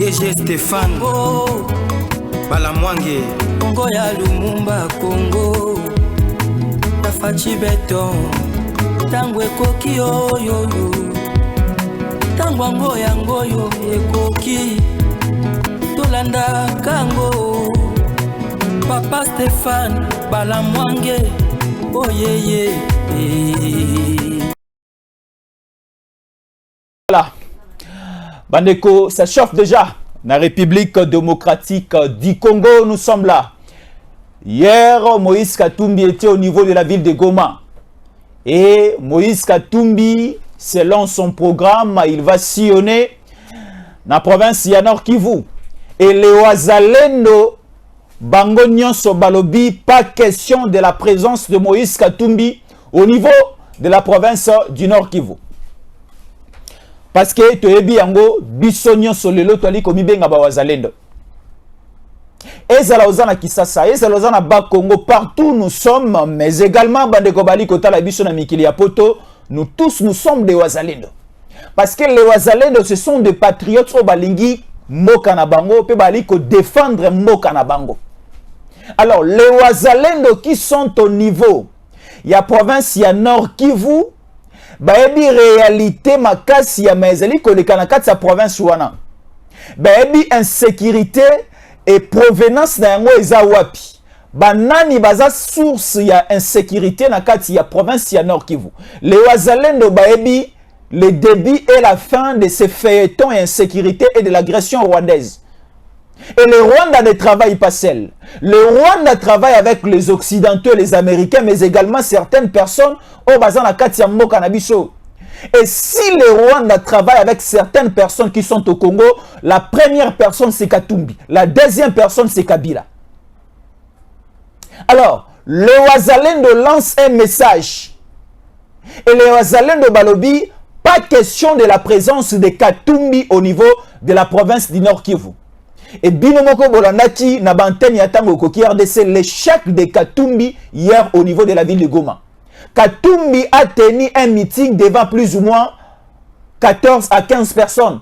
DG Stéphane Balamwange Congo ya Lumumba Congo Tafachi Beton Tango ekoki oyo Tango yangoyo ekoki Tolanda kango Papa Stéphane Balamwange Oh yeah. Voilà. Bandeko, ça chauffe déjà. La République démocratique du Congo, nous sommes là. Hier, Moïse Katumbi était au niveau de la ville de Goma. Et Moïse Katumbi, selon son programme, il va sillonner la province de Nord Kivu. Et les Wazalendo, Bango Nyonso Balobi, pas question de la présence de Moïse Katumbi au niveau de la province du Nord Kivu. Parce que Toyebi Yango, Bissonyon Solelo, Toali Komibenga Bawazalendo. Ezala Ozana Kisasa, Ezala Ozana Bas Congo, partout nous sommes, mais également Bandeko Bali Kota la Bissona Mikili Apoto, nous tous nous sommes des Wazalendo. Parce que les Wazalendo, ce sont des patriotes au Balingi, Mokanabango, pe Bali ko défendre Mokanabango. Alors, les Wazalendo qui sont au niveau, il y a province, il y a Nord Kivu, baebi réalité makasi ya mezali kolekana kati sa province wana. Baebi insécurité et provenance na yango eza wapi. Banani baza source ya insécurité na kati ya province ya Nord Kivu. Les Wazalendo baebi le début et la fin de ces feuilletons et insécurité et de l'agression rwandaise. Et le Rwanda ne travaille pas seul. Le Rwanda travaille avec les Occidentaux, les Américains, mais également certaines personnes au bazan la Katia Mboka Nabiso. Et si le Rwanda travaille avec certaines personnes qui sont au Congo, la première personne c'est Katumbi, la deuxième personne c'est Kabila. Alors, le Wazalendo lance un message. Et le Wazalendo Balobi, pas question de la présence de Katumbi au niveau de la province du Nord Kivu. Et Binomoko Bolandati, Nabanteni Yatango Koki RDC, l'échec de Katumbi hier au niveau de la ville de Goma. Katumbi a tenu un meeting devant plus ou moins 14 à 15 personnes.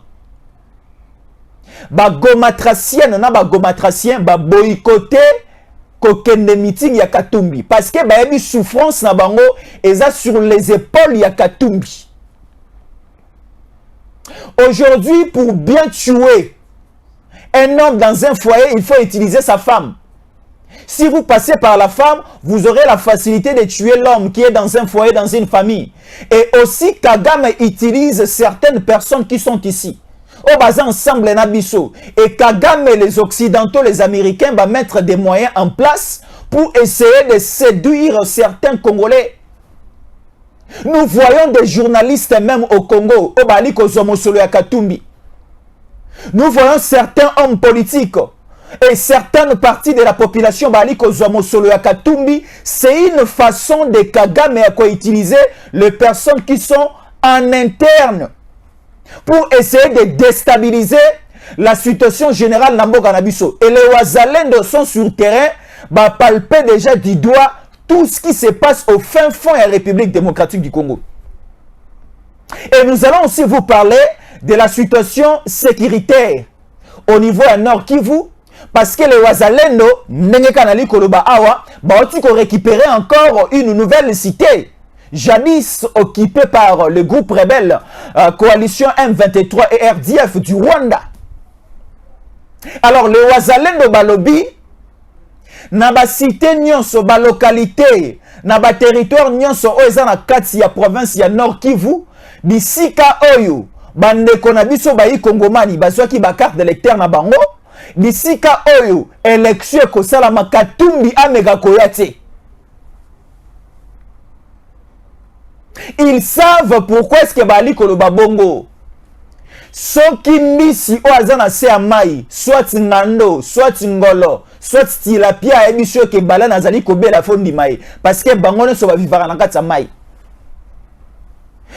Ba Gomatracien, na ba Gomatracien, ba boycotté kokende meeting ya Katumbi. Parce que ba yebi souffrance na bango, eza sur les épaules ya Katumbi. Aujourd'hui, pour bien tuer un homme dans un foyer, il faut utiliser sa femme. Si vous passez par la femme, vous aurez la facilité de tuer l'homme qui est dans un foyer, dans une famille. Et aussi, Kagame utilise certaines personnes qui sont ici. Au bas ensemble, Nabiso. Et Kagame, les Occidentaux, les Américains, va mettre des moyens en place pour essayer de séduire certains Congolais. Nous voyons des journalistes même au Congo, au Bali Kozomosolo ya Katumbi. Nous voyons certains hommes politiques et certaines parties de la population Bali Kozomosolo ya Katumbi. C'est une façon de Kagame à utiliser les personnes qui sont en interne pour essayer de déstabiliser la situation générale Namboka Nabiso. Et les Wazalendo sont sur terrain, bah palper déjà du doigt tout ce qui se passe au fin fond de la République démocratique du Congo. Et nous allons aussi vous parler de la situation sécuritaire au niveau à Nord Kivu, parce que les Wazalendo, Nenge Kanali Koloba Awa, ont récupéré encore une nouvelle cité, jadis occupée par le groupe rebelle coalition M23 et RDF du Rwanda. Alors les Wazalendo Balobi, na ba cité nyonso, ba localité, na ba territoire nyonso oyo na kati ya province ya Nord Kivu, bisika oyo bandeko na biso bayi Kongomani bazwaki ba carte d'électeur na bango, bisika oyo élection kosala Katumbi amega koyate. Ils savent pourquoi est-ce que bali koloba bongo. Soki misi oazana se amai, soit ngando, soit ngolo, soit tilapia ebisho ke bala nazali kobela fondi mai, parce que bangone so ba vivara na kati mai.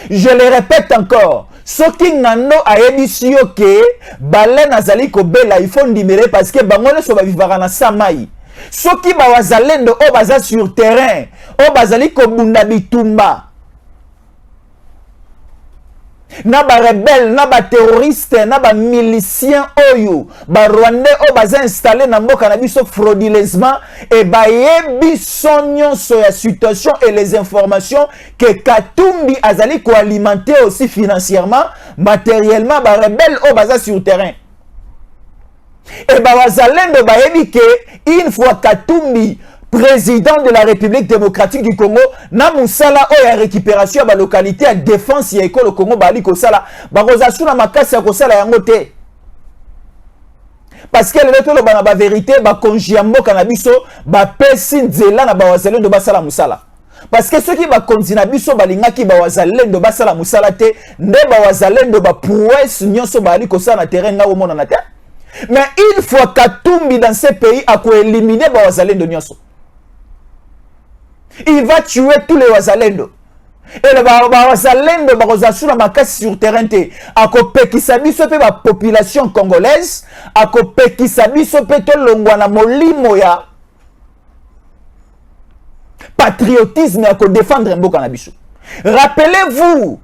Je le répète encore, soki ngando ayebisho ke bala nazali kobela ifondi mere parce que bangone so ba vivara na samai. Soki ba wazalendo o baza sur terrain, o bazali kobunda bitumba. na ba rebelle, na ba terroriste, na ba milicien oyo, ba rwandais o baza installé na mboka na biso frauduleusement et ba yebi sonyo so ya situation et les informations que Katumbi azali ko alimenter aussi financièrement, matériellement ba rebelle o baza sur terrain. Et ba wazalendo ba yebi que une fois Katumbi président de la République démocratique du Congo, na musala o ya récupération ba localité à défense ya école Congo bali ko sala ba kozasuna na makasi ya ko sala yango te. Parce que le tolo ba na ba vérité ba konjiambo kana biso ba pesi nzela na ba wazalendo ba sala musala. Parce que ceux qui ba konzina biso balingaki ba wazalendo ba sala musala te, nde ba wazalendo ba prouesse nyonso bali ko sala na terrain nga omona na te. Mais une fois Katumbi dans ce pays a ko éliminer ba wazalendo nyonso. Il va tuer tous les wazalendo. Et le wazalendo bakozasuna makasi sur terrain te. Akopekisa biso pe ba population congolaise, akopekisa biso pe to longwana molimo ya patriotisme à défendre mboka na biso. Rappelez-vous,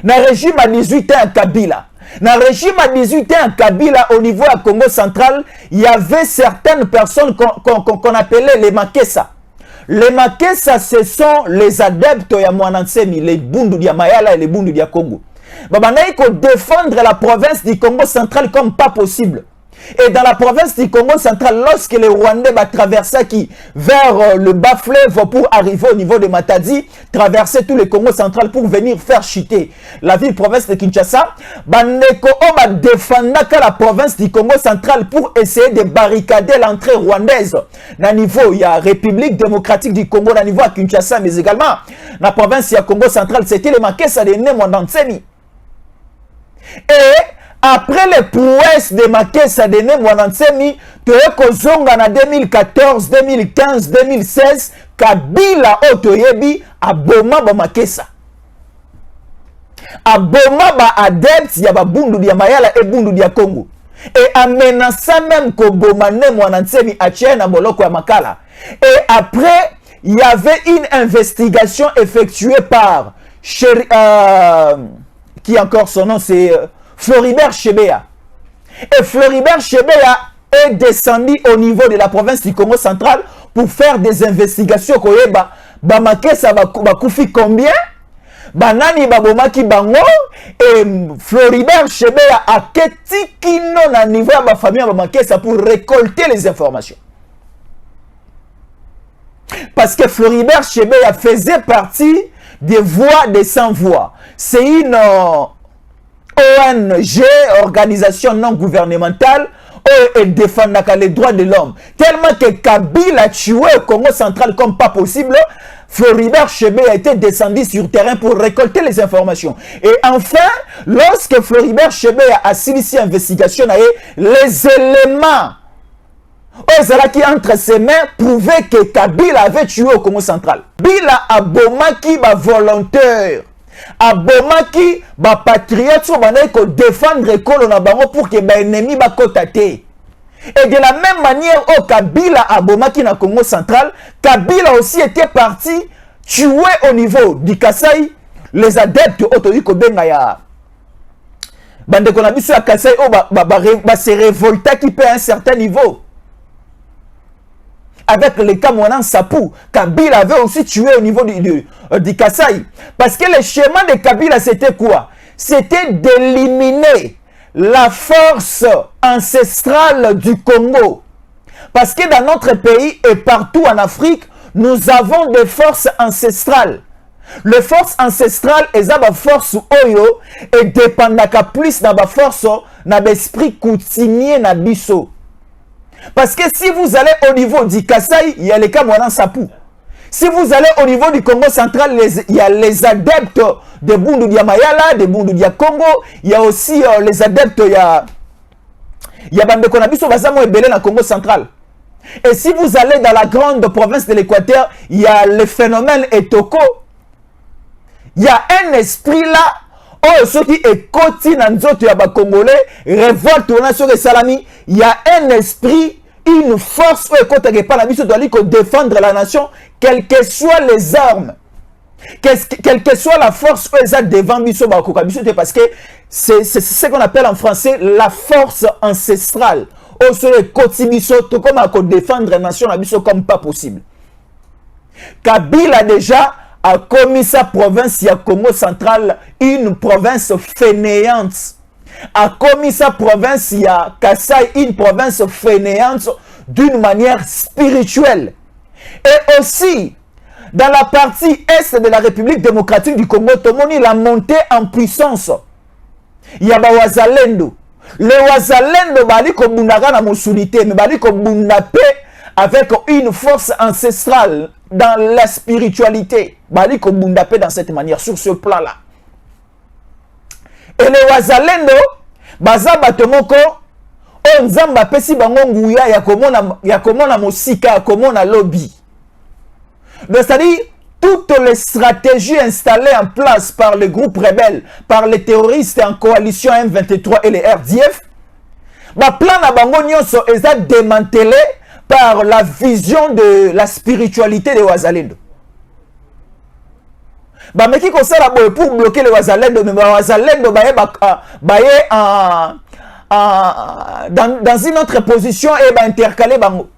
na régime à 18 ans à Kabila. Dans le régime à 18 ans à Kabila, au niveau à Congo central, il y avait certaines personnes qu'on appelait les Makessa. Les Makessa, ce sont les adeptes ya Mwanansemi, les Bundu dia Mayala et les Bundu dia Congo. Babanaï ko défendre la province du Congo central comme pas possible. Et dans la province du Congo central, lorsque les Rwandais traversaient vers le bas fleuve pour arriver au niveau de Matadi, traverser tout le Congo central pour venir faire chuter la ville-province de Kinshasa, Bandeko Oba défendait la province du Congo central pour essayer de barricader l'entrée rwandaise. Dans le niveau, il y a République démocratique du Congo, dans le niveau à Kinshasa, mais également la province du Congo central, c'était les Makessa de Nemwandansemi. Et après les prouesses de Makessa de Nemwandansemi, Toyekozonga na 2014, 2015, 2016, Kabila Otoyebi aboma ba Makessa. Aboma ba adeptes ya ba Bundu dia Mayala et Bundu dia Congo. Et amenaça même Koboma Nemwandansemi a tient na boloko ya Makala. Et après, il y avait une investigation effectuée par qui encore son nom c'est Floribert Chebeya. Et Floribert Chebeya est descendu au niveau de la province du Congo central pour faire des investigations. Koyeba, Makessa bakoufi combien? Banani babomaki bango. Et Floribert Chebeya a keti kino na niveau de la famille Makessa pour récolter les informations. Parce que Floribert Chebeya faisait partie des voix des sans-voix. C'est une ONG, organisation non gouvernementale, et défendant les droits de l'homme. Tellement que Kabila a tué le Congo central comme pas possible, Floribert Chebeya a été descendu sur terrain pour récolter les informations. Et enfin, lorsque Floribert Chebeya a initié l'investigation, les éléments qui entre ses mains prouvaient que Kabila avait tué au Congo central. Kabila a bomaki ba volontaire. Abomaki ba patriote so banaï ko défendre école na bango pour que ba ennemi ba kotate. Et de la même manière au Kabila abomaki na Congo central, Kabila aussi était parti tuer au niveau du Kasai les adeptes autoyiko benga ya bande ko na biso ya Kasai o ba se révolta qui peut à un certain niveau. Avec les Kamwanan Sapou, Kabila avait aussi tué au niveau du Kasai. Parce que le schéma de Kabila, c'était quoi? C'était d'éliminer la force ancestrale du Congo. Parce que dans notre pays et partout en Afrique, nous avons des forces ancestrales. Les forces ancestrales, elles ont une force oyo et dépendaka plus de la force, na l'esprit coutumier na biso. Parce que si vous allez au niveau du Kasai, il y a les Kamwanan Sapou. Si vous allez au niveau du Congo central, il y a les adeptes de Bundu dia Mayala, de Bundu dia Congo. Il y a aussi les adeptes, il y a Bande Konabiso Bazamo et Belé dans le Congo central. Et si vous allez dans la grande province de l'Équateur, il y a le phénomène Etoko. Il y a un esprit là. Oh, ceux qui écoutent les Congolais, révolte sur les salami, il y a un esprit, une force qui doit défendre la nation, quelles que soient les armes. Quelle que soit la force où ils ont devant biso bakoka biso, parce que c'est ce qu'on appelle en français la force ancestrale. Au seul côté biso, tout comme à défendre la nation à biso comme pas possible. Kabila déjà a commis sa province ya Congo central une province fainéante. A commis sa province ya Kassai une province fainéante d'une manière spirituelle. Et aussi dans la partie est de la République démocratique du Congo, Tomoni la montée en puissance. Il y a Wazalendo. Les Wazalendo bali ko bundaka na musulité, mais bali ko bundape avec une force ancestrale dans la spiritualité. Bali ko bundape dans cette manière, sur ce plan-là. Et les Wazalendo, baza batomoko, on zamba pesi bango nguya ya komona mosika, ya komona lobby. C'est-à-dire, toutes les stratégies installées en place par les groupes rebelles, par les terroristes en coalition M23 et les RDF, le plan na bango nyonso est démantelé par la vision de la spiritualité des Wazalendo. Mais qui concerne pour bloquer les Wazalendo, mais les Wazalendo dans une autre position et intercaler bango.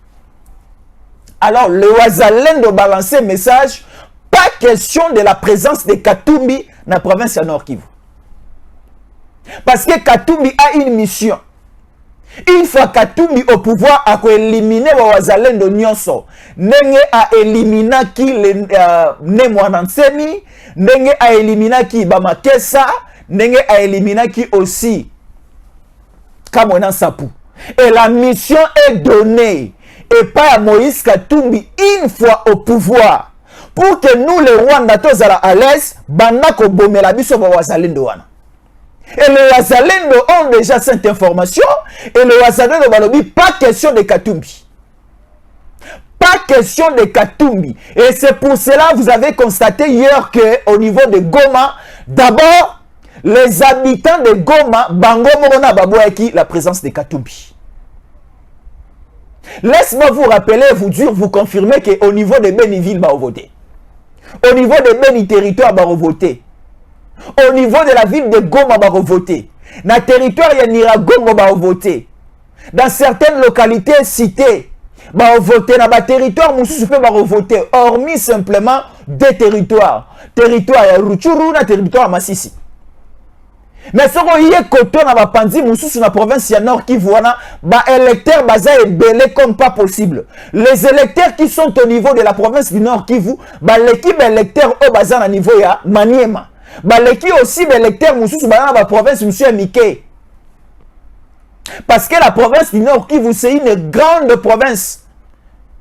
Alors, le Wazalendo balance un message, pas question de la présence de Katumbi dans la province de Nord Kivu. Parce que Katumbi a une mission. Une fois Katumbi au pouvoir, a éliminer le Wazalendo nyonso. Nenge a éliminer qui le Nemwanansemi, Nenge a éliminer qui Bamakesa, Nenge a éliminer qui aussi Kamona Sapu. Et la mission est donnée. Et pas à Moïse Katumbi une fois au pouvoir pour que nous les Rwanda tous à l'aise banako bomela biso ba Wazalendo wana. Et les Wazalendo ont déjà cette information et les Wazalendo balobi pas question de Katumbi. Pas question de Katumbi. Et c'est pour cela vous avez constaté hier que au niveau de Goma, d'abord les habitants de Goma bango mona baboyaki la présence de Katumbi. Laisse-moi vous rappeler, vous dire, vous confirmer qu'au niveau de Béniville, va voter. Au niveau de Béni territoire, va voter. Au niveau de la ville de Goma, va voter. Dans le territoire, il y a Niragongo, va voter. Dans certaines localités citées, va voter. Dans le territoire, Moussou va voter. Hormis simplement deux territoires. Territoire à Rutshuru, et territoire à Massissi. Mais si on y est côté dans la Pandi, dans la province Nord Kivu, les électeurs sont belés comme pas possible. Les électeurs qui sont au niveau de la province du Nord Kivu, l'équipe électeur au bazar à niveau ya Maniema. L'équipe aussi électeur dans la province M. Miké. Parce que la province du Nord Kivu, c'est une grande province.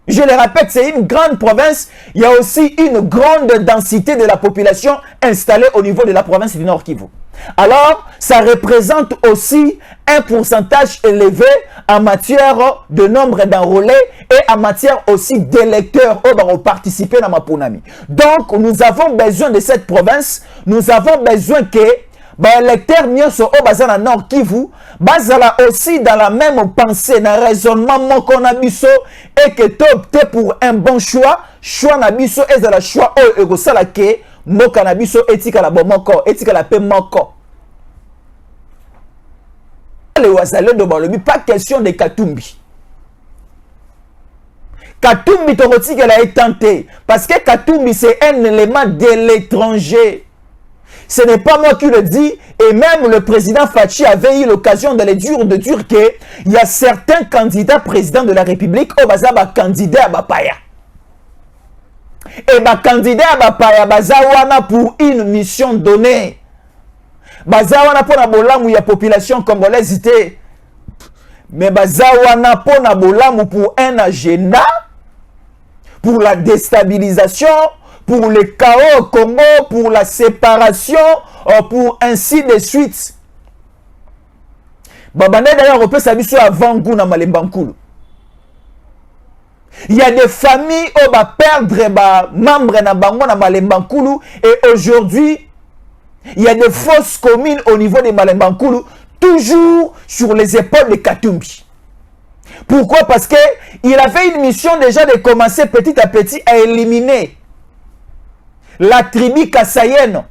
Je le répète, c'est une grande province. Il y a aussi une grande densité de la population installée au niveau de la province du Nord Kivu. Alors, ça représente aussi un pourcentage élevé en matière de nombre d'enrôlés et en matière aussi d'électeurs qui vont participer dans ma Ponami. Donc, nous avons besoin de cette province. Nous avons besoin que les électeurs nyonso au bazar na Nord Kivu bazala aussi dans la même pensée, dans le raisonnement moko na biso et que tu optes pour un bon choix. Choix na biso et de la choix au egosala ke moka na biso etika la bomoko etika la pe moko. Les Wazalendo balobi pas question de Katumbi. Katumbi toroti qu'elle a été tentée parce que Katumbi c'est un élément de l'étranger. Ce n'est pas moi qui le dis et même le président Fachi avait eu l'occasion de le dire qu'il y a certains candidats présidents de la République au bazaba candidat à Bapaya. Et ma candidat à Bapaya bazawana pour une mission donnée. Bazawana pour la bolamu ya population congolaise mais bazawana pour la bolamu pour un agenda pour la déstabilisation, pour le chaos au Congo, pour la séparation, pour ainsi de suite. Babane d'ailleurs on peut s'habituer avant Gouna Malembankulu. Il y a des familles qui vont perdre membres na bango na Malembankulu et aujourd'hui il y a des fausses communes au niveau de Malembankulu toujours sur les épaules de Katumbi. Pourquoi? Parce que il avait une mission déjà de commencer petit à petit à éliminer la tribu Kassayenne.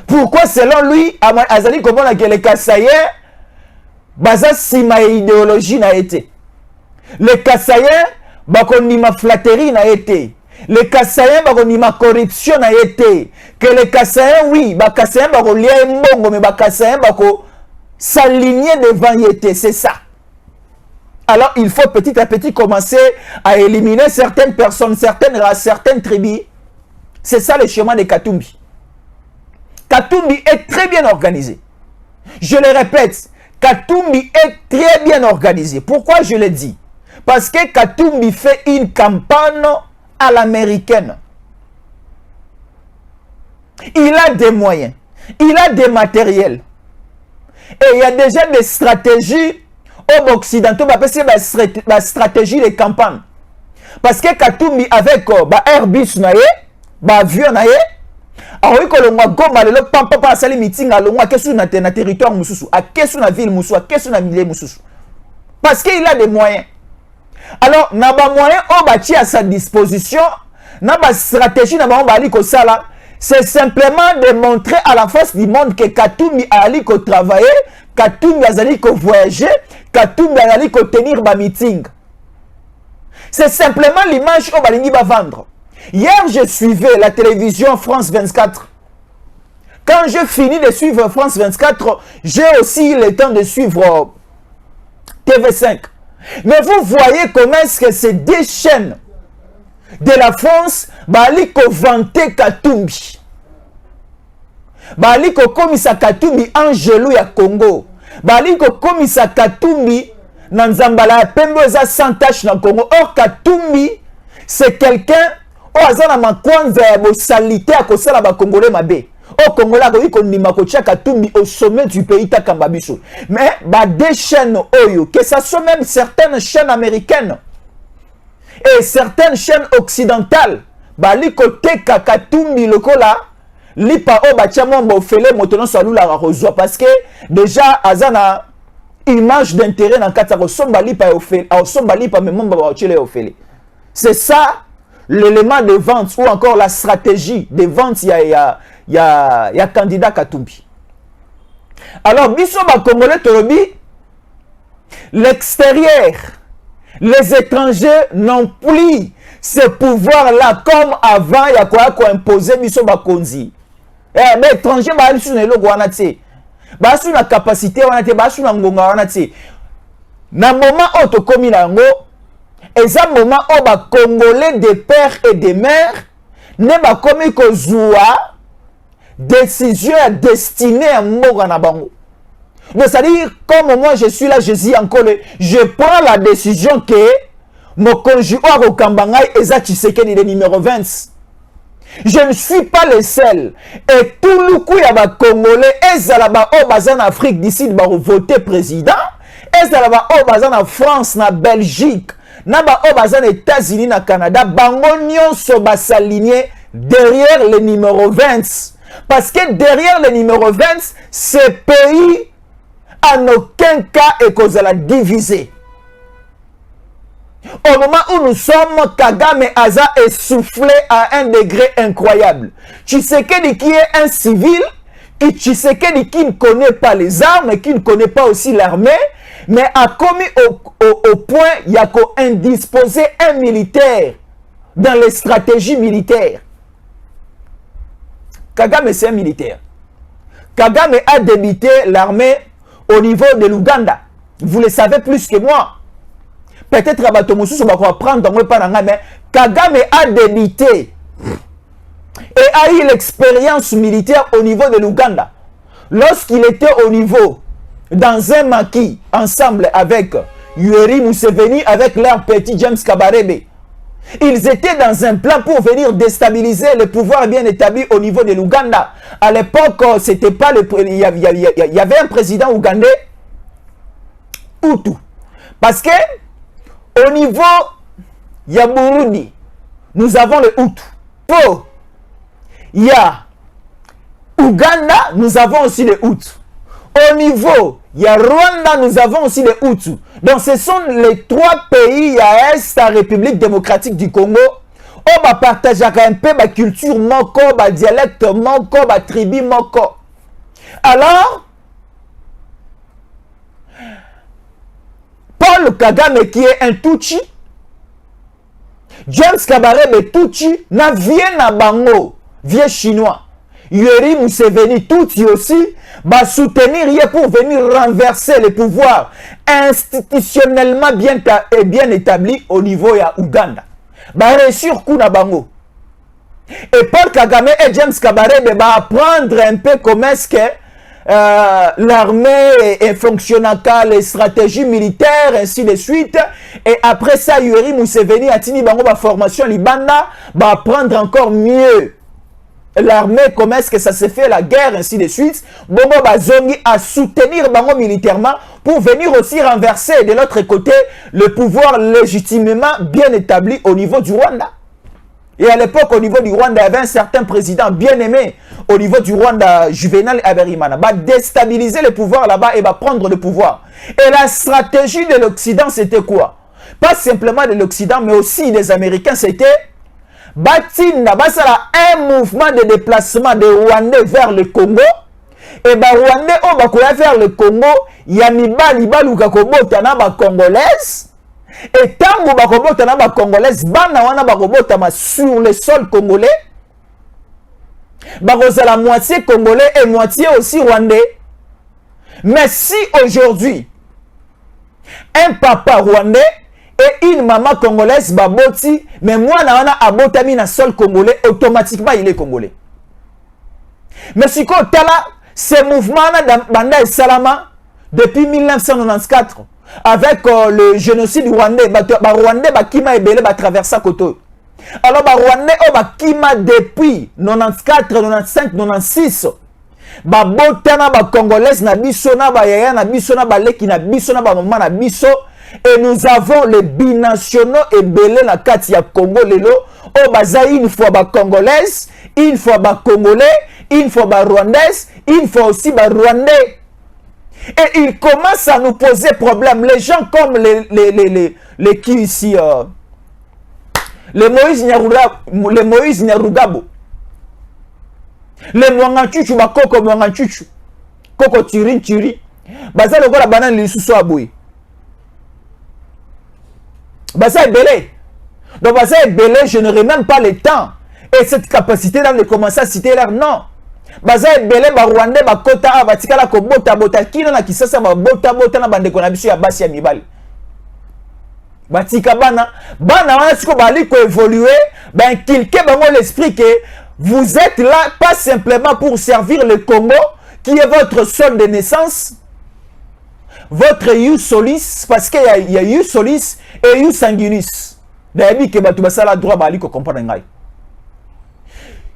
Pourquoi selon lui, Azali Komona que les Kassaïens, baza sima idéologie n'a été. Les Kassaïens, bakonima flatterie n'a été. Les Kassaïens, bakonima corruption n'a été. Que les Kassaïens, oui, Kassaïens bakolia mbongo, mais Kassaïens bako s'aligner devant yété, c'est ça. Alors il faut petit à petit commencer à éliminer certaines personnes, certaines races, certaines tribus. C'est ça le chemin de Katumbi. Katumbi est très bien organisé. Je le répète, Katumbi est très bien organisé. Pourquoi je le dis? Parce que Katumbi fait une campagne à l'américaine. Il a des moyens, il a des matériels. Et il y a déjà des stratégies aux occidentaux, la stratégie de campagne. Parce que Katumbi avec Airbus, avion, alors que l'on a gommé le pampa pas sali meeting à l'on a qu'est-ce na territoire mususu à qu'est-ce na ville mususu à qu'est-ce na milieu mususu parce qu'il a des moyens. Alors n'a pas moyen on bâti à sa disposition n'a pas stratégie n'a pas on bali ko sala c'est simplement de montrer à la face du monde que Katumbi a allé ko travailler, Katumbi a allé ko voyager, Katumbi a allé ko tenir ba meeting. C'est simplement l'image on balingi va vendre. Hier, je suivais la télévision France 24. Quand je finis de suivre France 24, j'ai aussi le temps de suivre TV5. Mais vous voyez comment est-ce que ces deux chaînes de la France baliko vanter Katumbi. Baliko komisa Katumbi Angelou ya Congo. Baliko komisa Katumbi Nanzambala Pembo eza sans tache na Congo. Or Katumbi c'est quelqu'un o azana makwanza ya bosalite ya kosala ba Congolais mabe. Au Congolais ko ikonima ko tia Katumbi au sommet du pays takamba biso. Mais ba des chaînes oyo, que ça soit même certaines chaînes américaines et certaines chaînes occidentales, ba li côté Katumbi lokola lipa o ba tia mo fele motono salula ra rozwa parce que déjà azana image d'intérêt dans kata ko somba lipa o fele, au somba lipa mais mon ba chele o fele. C'est ça l'élément de vente ou encore la stratégie de vente il y a candidat Katumbi. Alors biso ba Congolais tolobi l'extérieur, les étrangers n'ont plus ce pouvoir là comme avant il y a quoi imposer biso ba konzi. Mais étranger ba ali suna eloko wana te. Ba suna capacité wana te, ba suna ngonga wana te. Na moment auto komi na ngo et ça moment où les Congolais de père et de mère ne ba komi ko zoua décision destinée à Morana Bango. Donc ça dit comme moi je suis là, je dis encore je prends la décision que mon conjoint au Kambangai Eza Tshisekedi le numéro 20. Je ne suis pas le seul. Et tout le coup, il y a des Congolais, et en Afrique d'ici, ils vont voter président. Et en France, en Belgique, en États-Unis, en Canada, ils sont s'aligner derrière le numéro 20. Parce que derrière le numéro 20, ce pays, en aucun cas, est cause la diviser. Au moment où nous sommes, Kagame Aza est soufflé à un degré incroyable. Tshisekedi qui est un civil, Tshisekedi qui ne connaît pas les armes, qui ne connaît pas aussi l'armée, mais a commis au point, il y a qu'indisposé un militaire dans les stratégies militaires. Kagame c'est un militaire. Kagame a débuté l'armée au niveau de l'Ouganda. Vous le savez plus que moi. Peut-être que Batomousou va prendre dans le pananga, mais Kagame a débuté et a eu l'expérience militaire au niveau de l'Ouganda. Lorsqu'il était au niveau, dans un maquis, ensemble avec Yoweri Museveni, avec leur petit James Kabarebe, ils étaient dans un plan pour venir déstabiliser le pouvoir bien établi au niveau de l'Ouganda. À l'époque, c'était pas il y avait un président ougandais, Hutu. Parce que au niveau ya Burundi, nous avons le Hutu. Pour il y a Ouganda, nous avons aussi le Hutu. Au niveau il y a Rwanda, nous avons aussi le Hutu. Donc ce sont les trois pays, il y a la République démocratique du Congo. on va partager un peu ma culture, ma dialecte, ma tribu, alors, Paul Kagame qui est un Tutsi, James Kabarebe Tutsi, na vient na bango, vieux chinois. Yoweri Museveni Tutsi aussi, va soutenir pour venir renverser le pouvoir institutionnellement bien établi au niveau ya Ouganda. Va réussir coup na bango. Et Paul Kagame et James Kabarebe va apprendre un peu comment est-ce que l'armée est fonctionnelle, les stratégies militaires, ainsi de suite. Et après ça, Yoweri Museveni a tini bango ba formation Libanda, va apprendre encore mieux l'armée, comment est-ce que ça se fait, la guerre, ainsi de suite. Bongo Bazongi a soutenir bango militairement pour venir aussi renverser de l'autre côté le pouvoir légitimement bien établi au niveau du Rwanda. Et à l'époque, au niveau du Rwanda, il y avait un certain président bien aimé au niveau du Rwanda, Juvenal Habyarimana, va déstabiliser le pouvoir là-bas et va prendre le pouvoir. Et la stratégie de l'Occident, c'était quoi? Pas simplement de l'Occident, mais aussi des Américains, c'était Batina, un mouvement de déplacement de Rwandais vers le Congo. Et bah Rwandais, on va vers le Congo, il y a Mibali Balukakobota na ba Congolaise. Et tant que bakobota na ba Congolaise, bana wana bakobota sur le sol congolais. Bakoza la moitié congolais et moitié aussi rwandais. Mais si aujourd'hui, un papa rwandais et une maman congolaise baboti, mais moi na wana abotami na sol congolais, automatiquement il est congolais. Mais si ko tala, ce mouvement na banda et salama depuis 1994 avec le génocide rwandais, Rwandais bakima ebele ba traversa koto. Alors Rwandais bakima depuis 94, 95, 96. Ba botana ba congolaise na biso na ba yaya na biso na ba leki na biso na ba maman na biso. Et nous avons les binationaux ebele na kati ya Congo lelo. O baza une fois ba congolaise, une fois ba congolais, une fois ba rwandaise, une fois aussi ba rwandais. Et il commence à nous poser problème. Les gens comme les qui ici, les Moïse Nyarugabo, les Mwanganchuchu, Bakoko Mwanganchuchu, Koko Tiri, Baza le la banane les sous aboué. Baza est belé. Donc Baza est belé, je n'aurai même pas le temps et cette capacité là de commencer à citer leur nom. Baza ebele ba Rwandais ba kota batikala ko bota kino na kisasa ba bota na bandeko na biso ya basi ya mibali. Batika bana wana siko bali ko évoluer, ben kilke bango l'esprit que vous êtes là pas simplement pour servir le Congo qui est votre sol de naissance, votre ius solis, parce qu'il y a ius solis et ius sanguinis. D'ailleurs que batu basala droit bali ko comprendre ngai.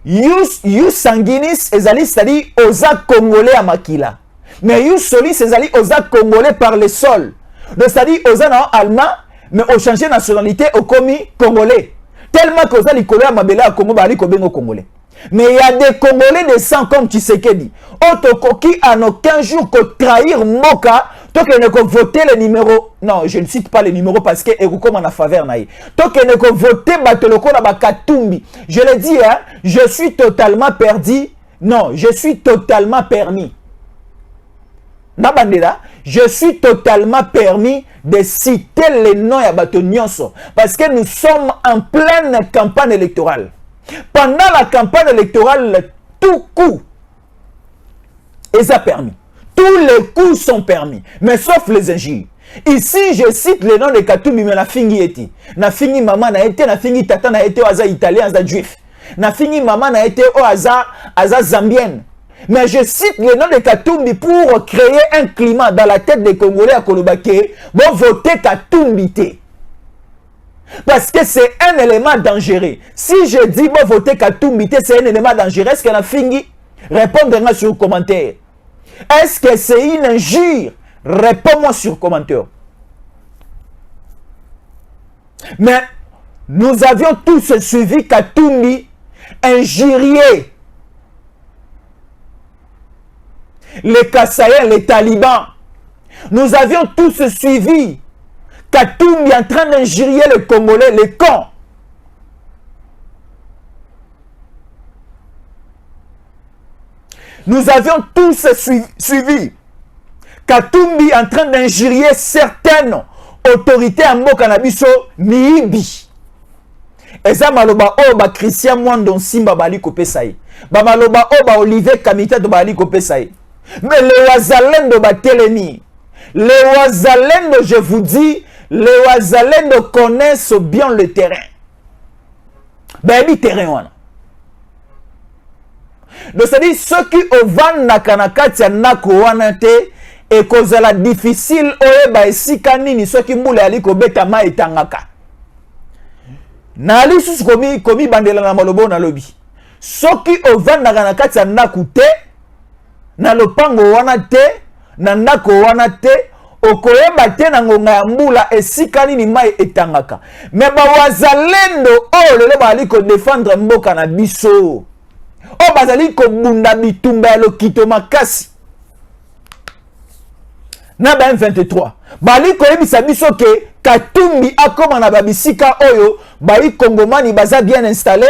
Yus sanguinis ezali c'est-à-dire oza congolais à makila. Mais yus solis ezali oza congolais par le sol. Donc c'est-à-dire oza na allemand mais au changer nationalité au commis congolais. Tellement que oza likolo ya mabela à Congo bali ko bengo congolais. Mais il y a des Congolais de sang comme Tshisekedi. Otokoki en aucun jour que trahir Moka. Tant que ne voter les numéros. Non, je ne cite pas les numéros parce que est comme en faveur naï. Tant que ne voter Bateloko na Bakatumbi. Je le dis, hein, je suis totalement perdu. Non, je suis totalement permis. Nabandela, je suis totalement permis de citer les noms à Batonyoso. Parce que nous sommes en pleine campagne électorale. Pendant la campagne électorale, tout coup est permis. Tous les coups sont permis, mais sauf les injures. Ici, je cite le nom de Katumbi, mais na fingi eti. Na fingi maman na été, na fingi tata na été, oaza italien, oaza juif. Na fingi maman na été, oaza zambienne. Mais je cite le nom de Katumbi pour créer un climat dans la tête des Congolais à Kolobake. Bon, voter Katumbi. Parce que c'est un élément dangereux. Si je dis bon, voter Katumbi, c'est un élément dangereux, est-ce que la fingi? Répondez-moi sur le commentaire. Est-ce que c'est une injure? Réponds-moi sur le commentaire. Mais nous avions tous suivi Katumbi injurier les Kassaïens, les talibans. Nous avions tous suivi Katumbi en train d'injurier les Congolais, les cons. Nous avions tous suivi Katumbi en train d'injurier certaines autorités en mboka na biso miyibi. Eza maloba o ba Christian Mwando Simba bali kopesa ye. Ba maloba o ba Olivier Kamita to bali kopesa ye. Mais les Wazalendo ba telemi. Les Wazalendo, je vous dis, les Wazalendo connaissent bien le terrain. Ben terrain wana. Donc c'est-à-dire ceux qui ovan nakanakati ya nako wana te et kozala difficile oyeba esika nini soki mbula ali kobeta ma etangaka. Na ali susu komi bandela na malobo na lobi. Soki ovandaka na kati ya ndako te, na lopango wana te, na ndako wana te, okoyeba te na ngonga ya mbula esika nini mai etangaka. Me ba wazalendo o lelo bali ko défendre mboka na biso. O bazali ko bunda bitumba ya lokito makasi. Na ba M23 bali koyebisa biso ke Katumbi akoma na babisika oyo bayi Kongomani baza bien installé,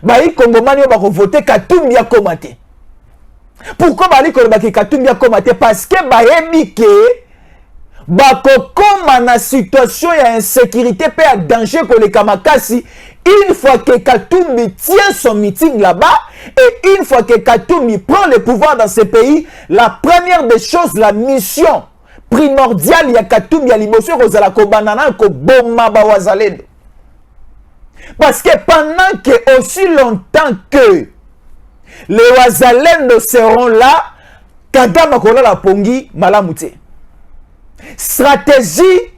bayi Kongomani oyo bako voter Katumbi akoma te. Pourquoi bali koyeba ke Katumbi akoma te? Parce que bayebi ke bako koma na situation ya insécurité pe ya danger koleka makasi une fois que Katumbi tient son meeting là-bas et une fois que Katumbi prend le pouvoir dans ce pays, la première des choses, la mission primordial ya Katumbi ya liboso kozala kobanana ko bomba ba wazalendo. Parce que pendant que aussi longtemps que les wazalendo seront là, Kagame kola la pongi malamute. Stratégie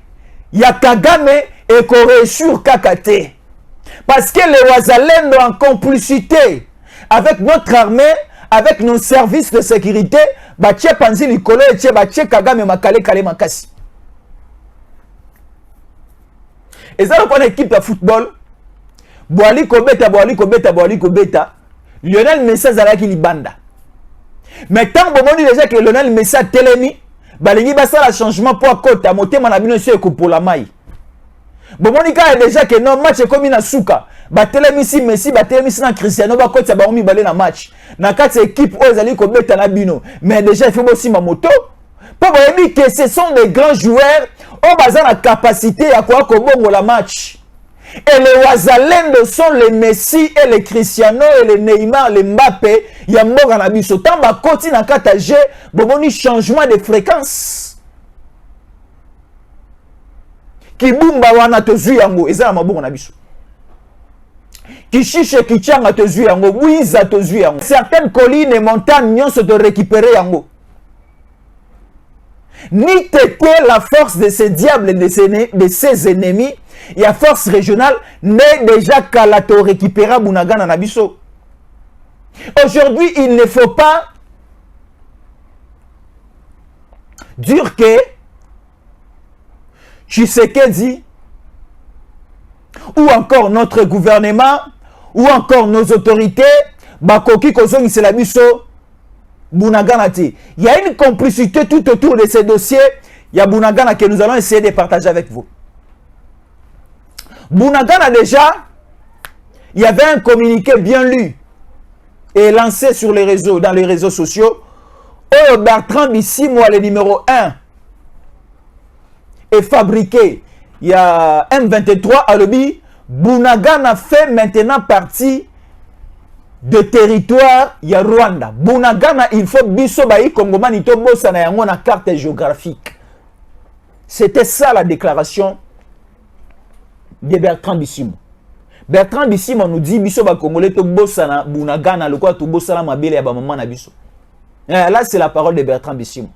ya Kagame et ko réussir kakate. Parce que les wazalendo en complicité avec notre armée, avec nos services de sécurité, bache panzi likolo eche bache Kagame makale kale makasi. Et ça on équipe de football, boali kobeta Lionel Messi zalaki libanda. Mais tant bomoni déjà que Lionel Messi telemi, balingi basa la changement pour kota motema na bino se ko pola mai. Bomoni ka déjà que non match comme na suka. Batelemi si Messi, batelemi si na Cristiano, bakoti ya baomi balé na match. Na kati équipe oyo ezali ko beta na bino. Mais déjà il faut aussi ma moto. Pour voir que ce sont des grands joueurs au bazar la capacité à quoi kobongo la match. Et les Wazalendo sont les Messi et les Cristiano et les Neymar, les Mbappé, ya mboka na biso. Tant bakoti na kata G, bomoni changement de fréquence. Kibumba wana tozui yango ezala mabongo na biso. Kishiche kichanga tozui yango, Bouiza tozui yango. Certaines collines et montagnes nyonso te récupérer yango. Ni t'était la force de ces diables et de ses ennemis, et la force régionale n'est déjà qu'à la te récupérer Bunagana Nabiso. Aujourd'hui, il ne faut pas dire que Tshisekedi ou encore notre gouvernement ou encore nos autorités bakoki kozongi c'est la biso Bunagana te. Il y a une complicité tout autour de ces dossiers. Il y a Bunagana que nous allons essayer de partager avec vous. Bunagana déjà, il y avait un communiqué bien lu et lancé sur les réseaux, dans les réseaux sociaux. Oh, Bertrand Bissimo, le numéro 1, est fabriqué. Il y a M23 à l'objet. Bunagana fait maintenant partie de territoire ya Rwanda. Bunagana, il faut biso bayi Kongomani to bossa na yango na carte géographique. C'était ça la déclaration de Bertrand Bissimo. Bertrand Bissimo nous dit biso ba Congolais to bossa na Bunagana le quoi to bossa na mabele ya ba maman na biso. Là c'est la parole de Bertrand Bissimo.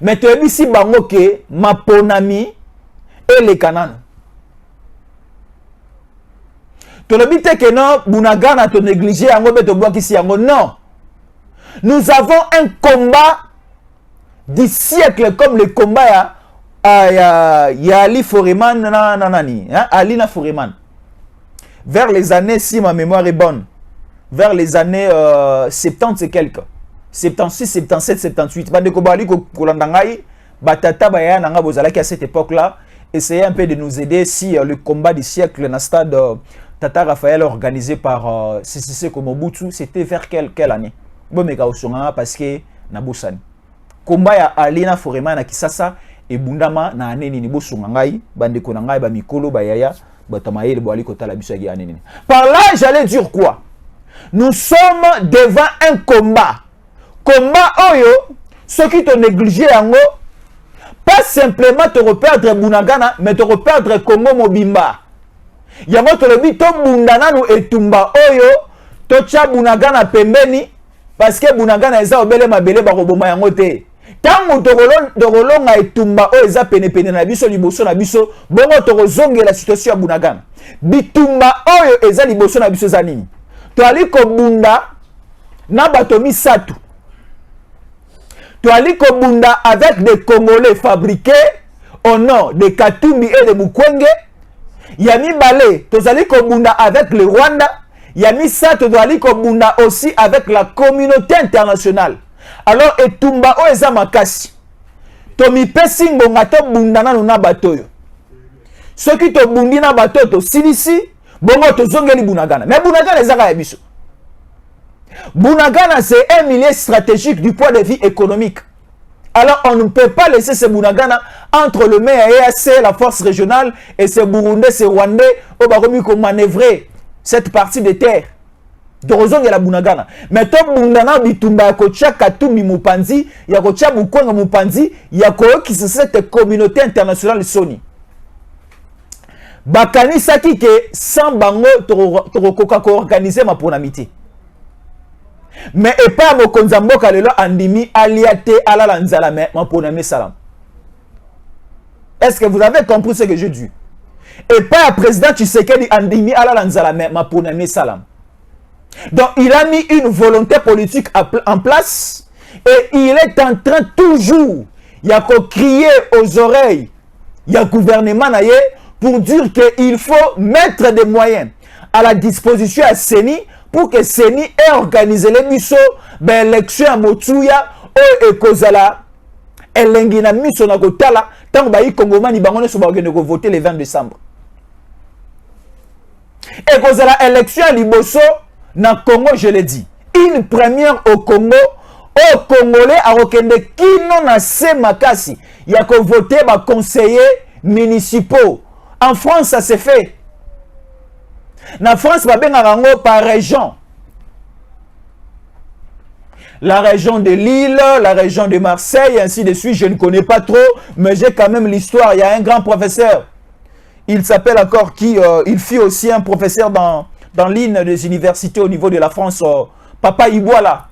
Mais tu as si bango ke maponami et les Canaan. Tu ne dis que non, Bunagana te négligé, non. Nous avons un combat du siècle comme le combat ya Ali Foreman, Alina Foreman. Vers les années, si ma mémoire est bonne, vers les années 70 et quelques, 76, 77, 78, de Kobali Kolandangai, Batata Baya Nanga Bozalaki à cette époque-là, essayez un peu de nous aider si le combat du siècle dans le stade Tata Raphaël organisé par CCC Komobutu, c'était vers quelle année? bomeka osonga parce que na bosani komba ya alina forema na kisasa e bundama na aneni ni bosunga ngai bandeko na ngai ba mikolo ba yaya batamayele bo ali kotala biso ya aneni. Par là j'allais dire quoi? Nous sommes devant un combat. Combat oyo ceux qui te négligé yango pas simplement te reperdre Bunagana mais te reperdre Congo Mobimba. Yango to lebi to bundana nu etumba oyo to cha Bunagana pembeni parce que Bunagana eza obele mabele ba koboma yango te. Tango tokolonga etumba oyo eza pene na biso liboso na biso bongo tokozonge la situation ya Bunagana. Bitumba oyo eza liboso na biso za nini? To ali ko bunda na bato misatu. To ali ko bunda avec des Congolais fabriqués au nom de Katumbi et de Mukwege. Yami Balé, tozali kobunda avec le Rwanda. Yami sa tozali kobunda aussi avec la communauté internationale. Alors etumba o eza makasi. Tomi pesi ngonga to bundana na batoyo. Soki to bundi na bato to silisi, bongo to zongeli Bunagana. Mais Bunagana eza ka biso. Bunagana c'est un milieu stratégique du point de vue économique. Alors on ne peut pas laisser ce Bunagana entre le main et EAC, la force régionale, et ce Burundais, ce Rwandais, au baromi qu'on manœuvrer cette partie de terre. Dorozong et la Bunagana. Mais ton Bunagana bitumba yakocha Katumbi Mupanzi, yakocha Mukwege Mupanzi, yako qui c'est cette communauté internationale Sony. Bakani saki ke sans bango torokoka ko organiser ma ponamité. Mais et pas mo konzamboka lelo andimi aliate ala lanzala mais ma ponamé salam. Est-ce que vous avez compris ce que je dis? Et pas le président Tshisekedi andimi ala lanzala mais ma ponamé salam. Donc il a mis une volonté politique en place et il est en train toujours il y a qu'à crier aux oreilles il y a gouvernement naïe pour dire qu'il faut mettre des moyens à la disposition à Seni pour que Seni ait organisé les missions d'élection à Motsuya ou Ekozala Elengina mission na kotala tant que les Congolais vont voter le 20 décembre. Ekozala élection à Liboso na Congo, je l'ai dit. Une première au Congo, au Congolais à Rokende qui non a se makasi. Il y a que voter les conseillers municipaux. En France, ça s'est fait. En France, par région. La région de Lille, la région de Marseille, ainsi de suite. Je ne connais pas trop, mais j'ai quand même l'histoire. Il y a un grand professeur. Il s'appelle encore qui il fut aussi un professeur dans l'une des universités au niveau de la France. Papa Iboala.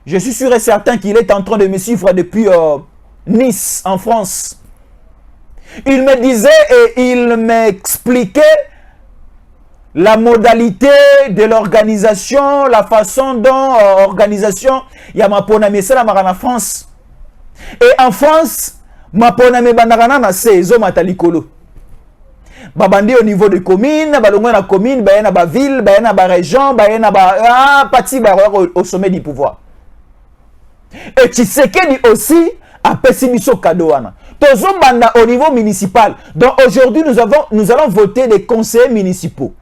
Je suis sûr et certain qu'il est en train de me suivre depuis Nice, en France. Il me disait et il m'expliquait la modalité de l'organisation, la façon dont organisation il y a ma ponamé ça en France. Et en France, ma ponamé bandarana na sezo matalikolo. Babandi au niveau de commune, balongo na commune, ba na ba ville, ba na ba région, ba na ba parti ba au sommet du pouvoir. Et Tshisekedi aussi a pessimiso kadoana. Tozombanda au niveau municipal. Donc aujourd'hui nous allons voter des conseillers municipaux.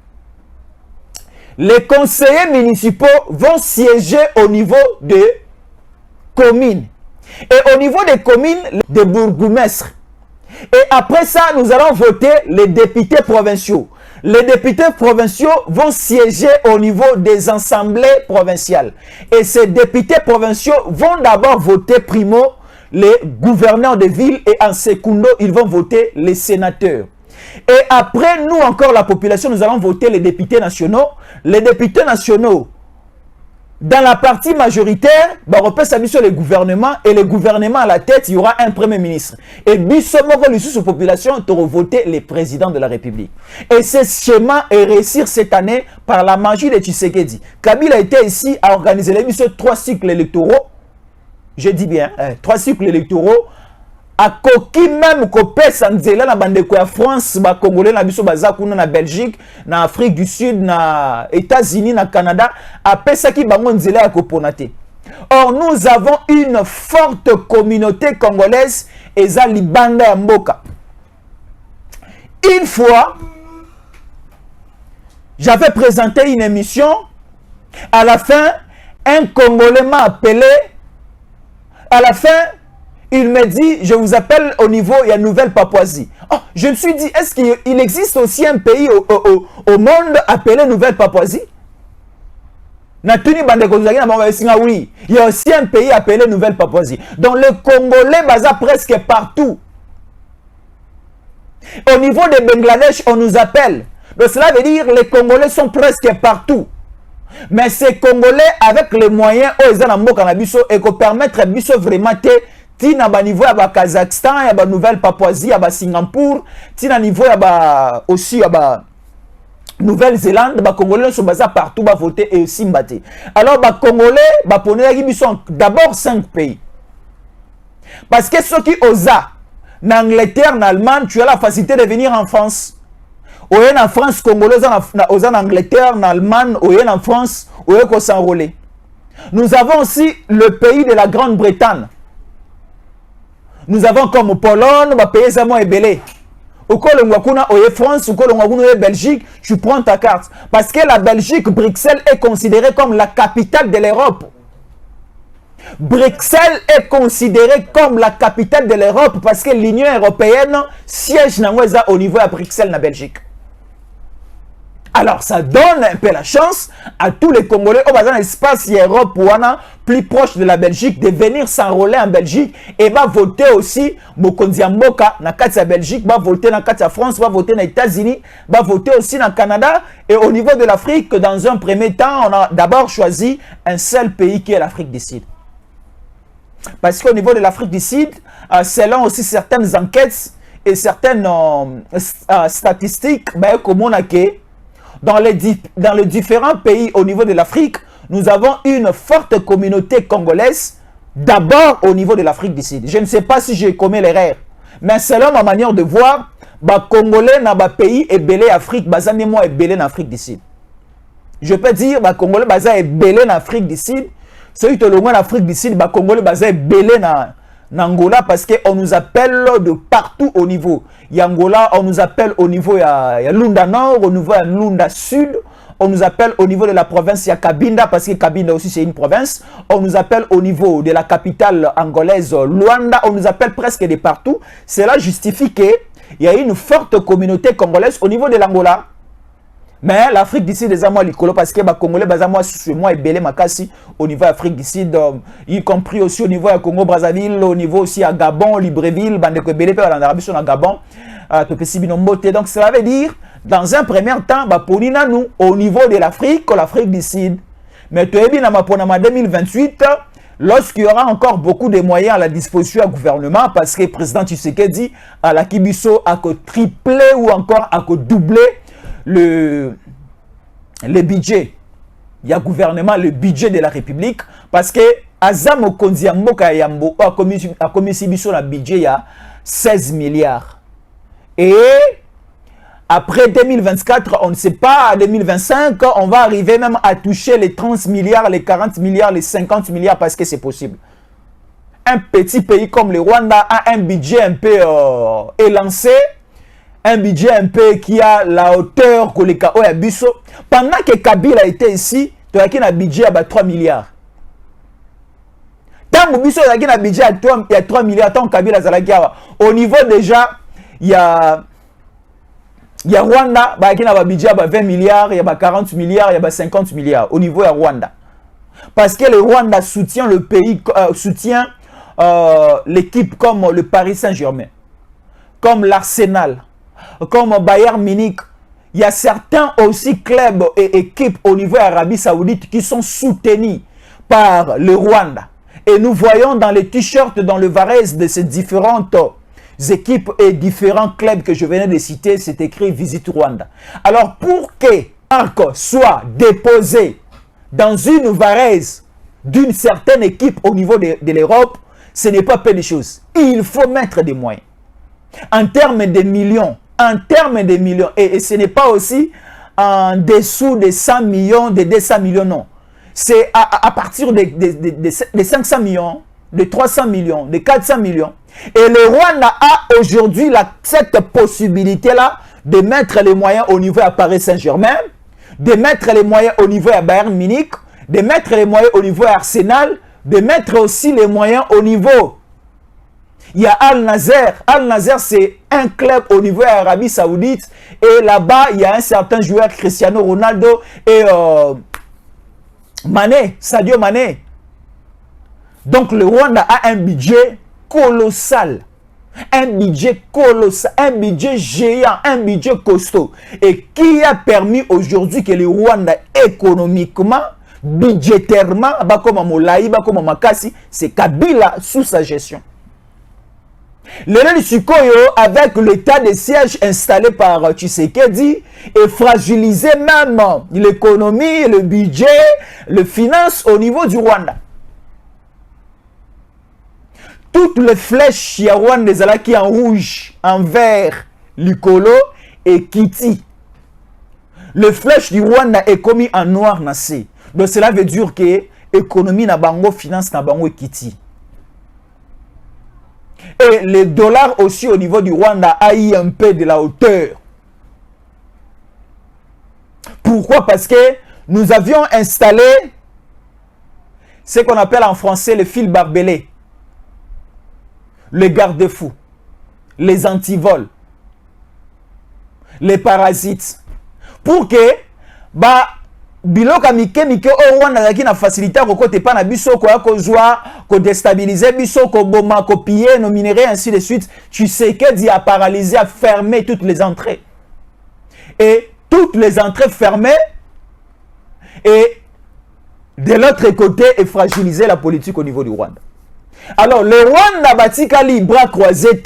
Les conseillers municipaux vont siéger au niveau des communes. Et au niveau des communes, des bourgmestres. Et après ça, nous allons voter les députés provinciaux. Les députés provinciaux vont siéger au niveau des assemblées provinciales. Et ces députés provinciaux vont d'abord voter primo les gouverneurs de ville et en secondo, ils vont voter les sénateurs. Et après, nous encore, la population, nous allons voter les députés nationaux. Les députés nationaux, dans la partie majoritaire, bah, on peut s'appuyer sur les gouvernements et le gouvernement à la tête, il y aura un premier ministre. Et bisomoko l'issue population, tu auras voté les présidents de la République. Et ce schéma est réussi cette année par la magie de Tshisekedi. Kabila était ici à organiser les 3 cycles électoraux. Je dis bien, 3 cycles électoraux. A koki même ko pesa nzela na bandeko ya France, ba Congolais na biso baza kuna na Belgique, na Afrique du Sud, na États-Unis, na Canada, a pesa ki bango nzela ya koponate. Or nous avons une forte communauté congolaise eza libanda ya mboka. Une fois, j'avais présenté une émission, à la fin, Un Congolais m'a appelé. À la fin, il me dit, je vous appelle au niveau, il y a Nouvelle-Papouasie. Oh, je me suis dit, est-ce qu'il existe aussi un pays au monde appelé Nouvelle-Papouasie? Oui, il y a aussi un pays appelé Nouvelle-Papouasie. Donc le Congolais basa presque partout. Au niveau de Bangladesh, on nous appelle. Donc cela veut dire que les Congolais sont presque partout. Mais ces Congolais, avec les moyens, et qu'on permettre vraiment tina ba niveau ya Kazakhstan, ya ba Nouvelle-Papouasie, ya ba Singapour, tina niveau ya ba aussi ya ba Nouvelle-Zélande, ba Congolais sont basés partout, ba voter et aussi mbaté. Alors ba Congolais, ba ponela qui sont d'abord 5 pays. Parce que ceux qui osent en Angleterre, en Allemagne, tu as la facilité de venir en France. Ou en France, Congolais en Angleterre, en Allemagne, ou en France, ou en s'enrôler. Nous avons aussi le pays de la Grande-Bretagne. Nous avons comme Pologne, bah pays Zamo et Belé. Au Kolongwakuna, au France, au Kolongwakuna, au Belgique, tu prends ta carte. Parce que la Belgique, Bruxelles est considérée comme la capitale de l'Europe. Bruxelles est considérée comme la capitale de l'Europe parce que l'Union européenne siège au niveau de Bruxelles, en Belgique. Alors, ça donne un peu la chance à tous les Congolais au bassin espace Europe plus proche de la Belgique de venir s'enrôler en Belgique et va voter aussi Mokonzi Mboka na Katia Belgique, va voter dans Katia France, va voter dans les États-Unis, va voter aussi dans le Canada. Et au niveau de l'Afrique, dans un premier temps, on a d'abord choisi un seul pays qui est l'Afrique du Sud. Parce qu'au niveau de l'Afrique du Sud, selon aussi certaines enquêtes et certaines statistiques, comme on a que dans les différents pays au niveau de l'Afrique, nous avons une forte communauté congolaise, d'abord au niveau de l'Afrique du Sud. Je ne sais pas si j'ai commis l'erreur, mais selon ma manière de voir, les Congolais dans le pays est belé Afrique, moi est belé en Afrique du Sud. Je peux dire que les Congolais est belé en Afrique du Sud. Ceux qui sont en Afrique du Sud, les Congolais est belé en Angola parce qu'on nous appelle de partout au niveau. Il y a Angola, on nous appelle au niveau, il y a Lunda Nord, au niveau, il y a Lunda Sud. On nous appelle au niveau de la province, il y a Cabinda, parce que Cabinda aussi c'est une province. On nous appelle au niveau de la capitale angolaise, Luanda. On nous appelle presque de partout. Cela justifie qu'il y a une forte communauté congolaise au niveau de l'Angola. Mais l'Afrique du Sud, c'est moi l'icolo parce que les Congolais, c'est moi et Belé Makassi au niveau de l'Afrique du Sud, y compris aussi au niveau de Congo Brazzaville, au niveau aussi à Gabon, Libreville, Bandeko Belé, en Arabie Saoudite, Gabon, donc cela veut dire, dans un premier temps, nous, au niveau de l'Afrique du Sud, mais tu es bien en 2028, lorsqu'il y aura encore beaucoup de moyens à la disposition du gouvernement, parce que le président Tshisekedi à la Kibiso a triplé ou encore a doublé le budget. Il y a gouvernement, le budget de la République, parce que Azam Konzi Mboka Yambo a commis le budget, il y a 16 milliards. Et après 2024, on ne sait pas, à 2025, on va arriver même à toucher les 30 milliards, les 40 milliards, les 50 milliards, parce que c'est possible. Un petit pays comme le Rwanda a un budget un peu élancé, un budget un peu qui a la hauteur que les KO Abisso. Pendant que Kabila était ici, tu as un budget à 3 milliards. Tant que Bisso a un budget à 3 milliards, tant que Kabila a au niveau déjà, il y a Rwanda, qui a un budget à 20 milliards, il y a 40 milliards, il y a 50 milliards au niveau de Rwanda. Parce que le Rwanda soutient le pays, soutient l'équipe comme le Paris Saint-Germain, comme l'Arsenal, comme Bayern Munich. Il y a certains aussi clubs et équipes au niveau Arabie Saoudite qui sont soutenus par le Rwanda. Et nous voyons dans les t-shirts, dans le varèse de ces différentes équipes et différents clubs que je venais de citer, c'est écrit Visite Rwanda. Alors pour que marque soit déposé dans une varèse d'une certaine équipe au niveau de l'Europe, ce n'est pas peu de choses. Il faut mettre des moyens. En termes de millions, et ce n'est pas aussi en dessous de 100 millions, de 200 millions, non. C'est à partir de 500 millions, de 300 millions, de 400 millions. Et le Rwanda a aujourd'hui cette possibilité-là de mettre les moyens au niveau à Paris Saint-Germain, de mettre les moyens au niveau à Bayern Munich, de mettre les moyens au niveau Arsenal, de mettre aussi les moyens au niveau. Il y a Al-Nassr. Al-Nassr, c'est un club au niveau Arabie Saoudite. Et là-bas, il y a un certain joueur, Cristiano Ronaldo et Mané, Sadio Mané. Donc le Rwanda a un budget colossal. Un budget colossal, un budget géant, un budget costaud. Et qui a permis aujourd'hui que le Rwanda économiquement, budgétairement, comme Molaï, comme Makassi, c'est Kabila sous sa gestion. Le Sikoyo, avec l'état de siège installé par Tshisekedi, est fragilisé même l'économie, le budget, les finances au niveau du Rwanda. Toutes les flèches y a Rwanda qui en rouge, en vert, Likolo et Kiti. Les flèches du Rwanda est commis en noir nassé. Donc cela veut dire que l'économie na bango, finance na bango et Kiti. Et les dollars aussi au niveau du Rwanda a eu un peu de la hauteur. Pourquoi? Parce que nous avions installé ce qu'on appelle en français le fil barbelé, les garde-fous, les antivols, les parasites. Pour que biloka mike o Rwanda qui na facilité ko côté pas na biso ko déstabiliser biso ko boma ko piller nos minéraux ainsi de suite. Tu sais que dit a paralysé, a fermé toutes les entrées. Et toutes les entrées fermées et de l'autre côté est fragilisé la politique au niveau du Rwanda. Alors le Rwanda batikali bras croisés,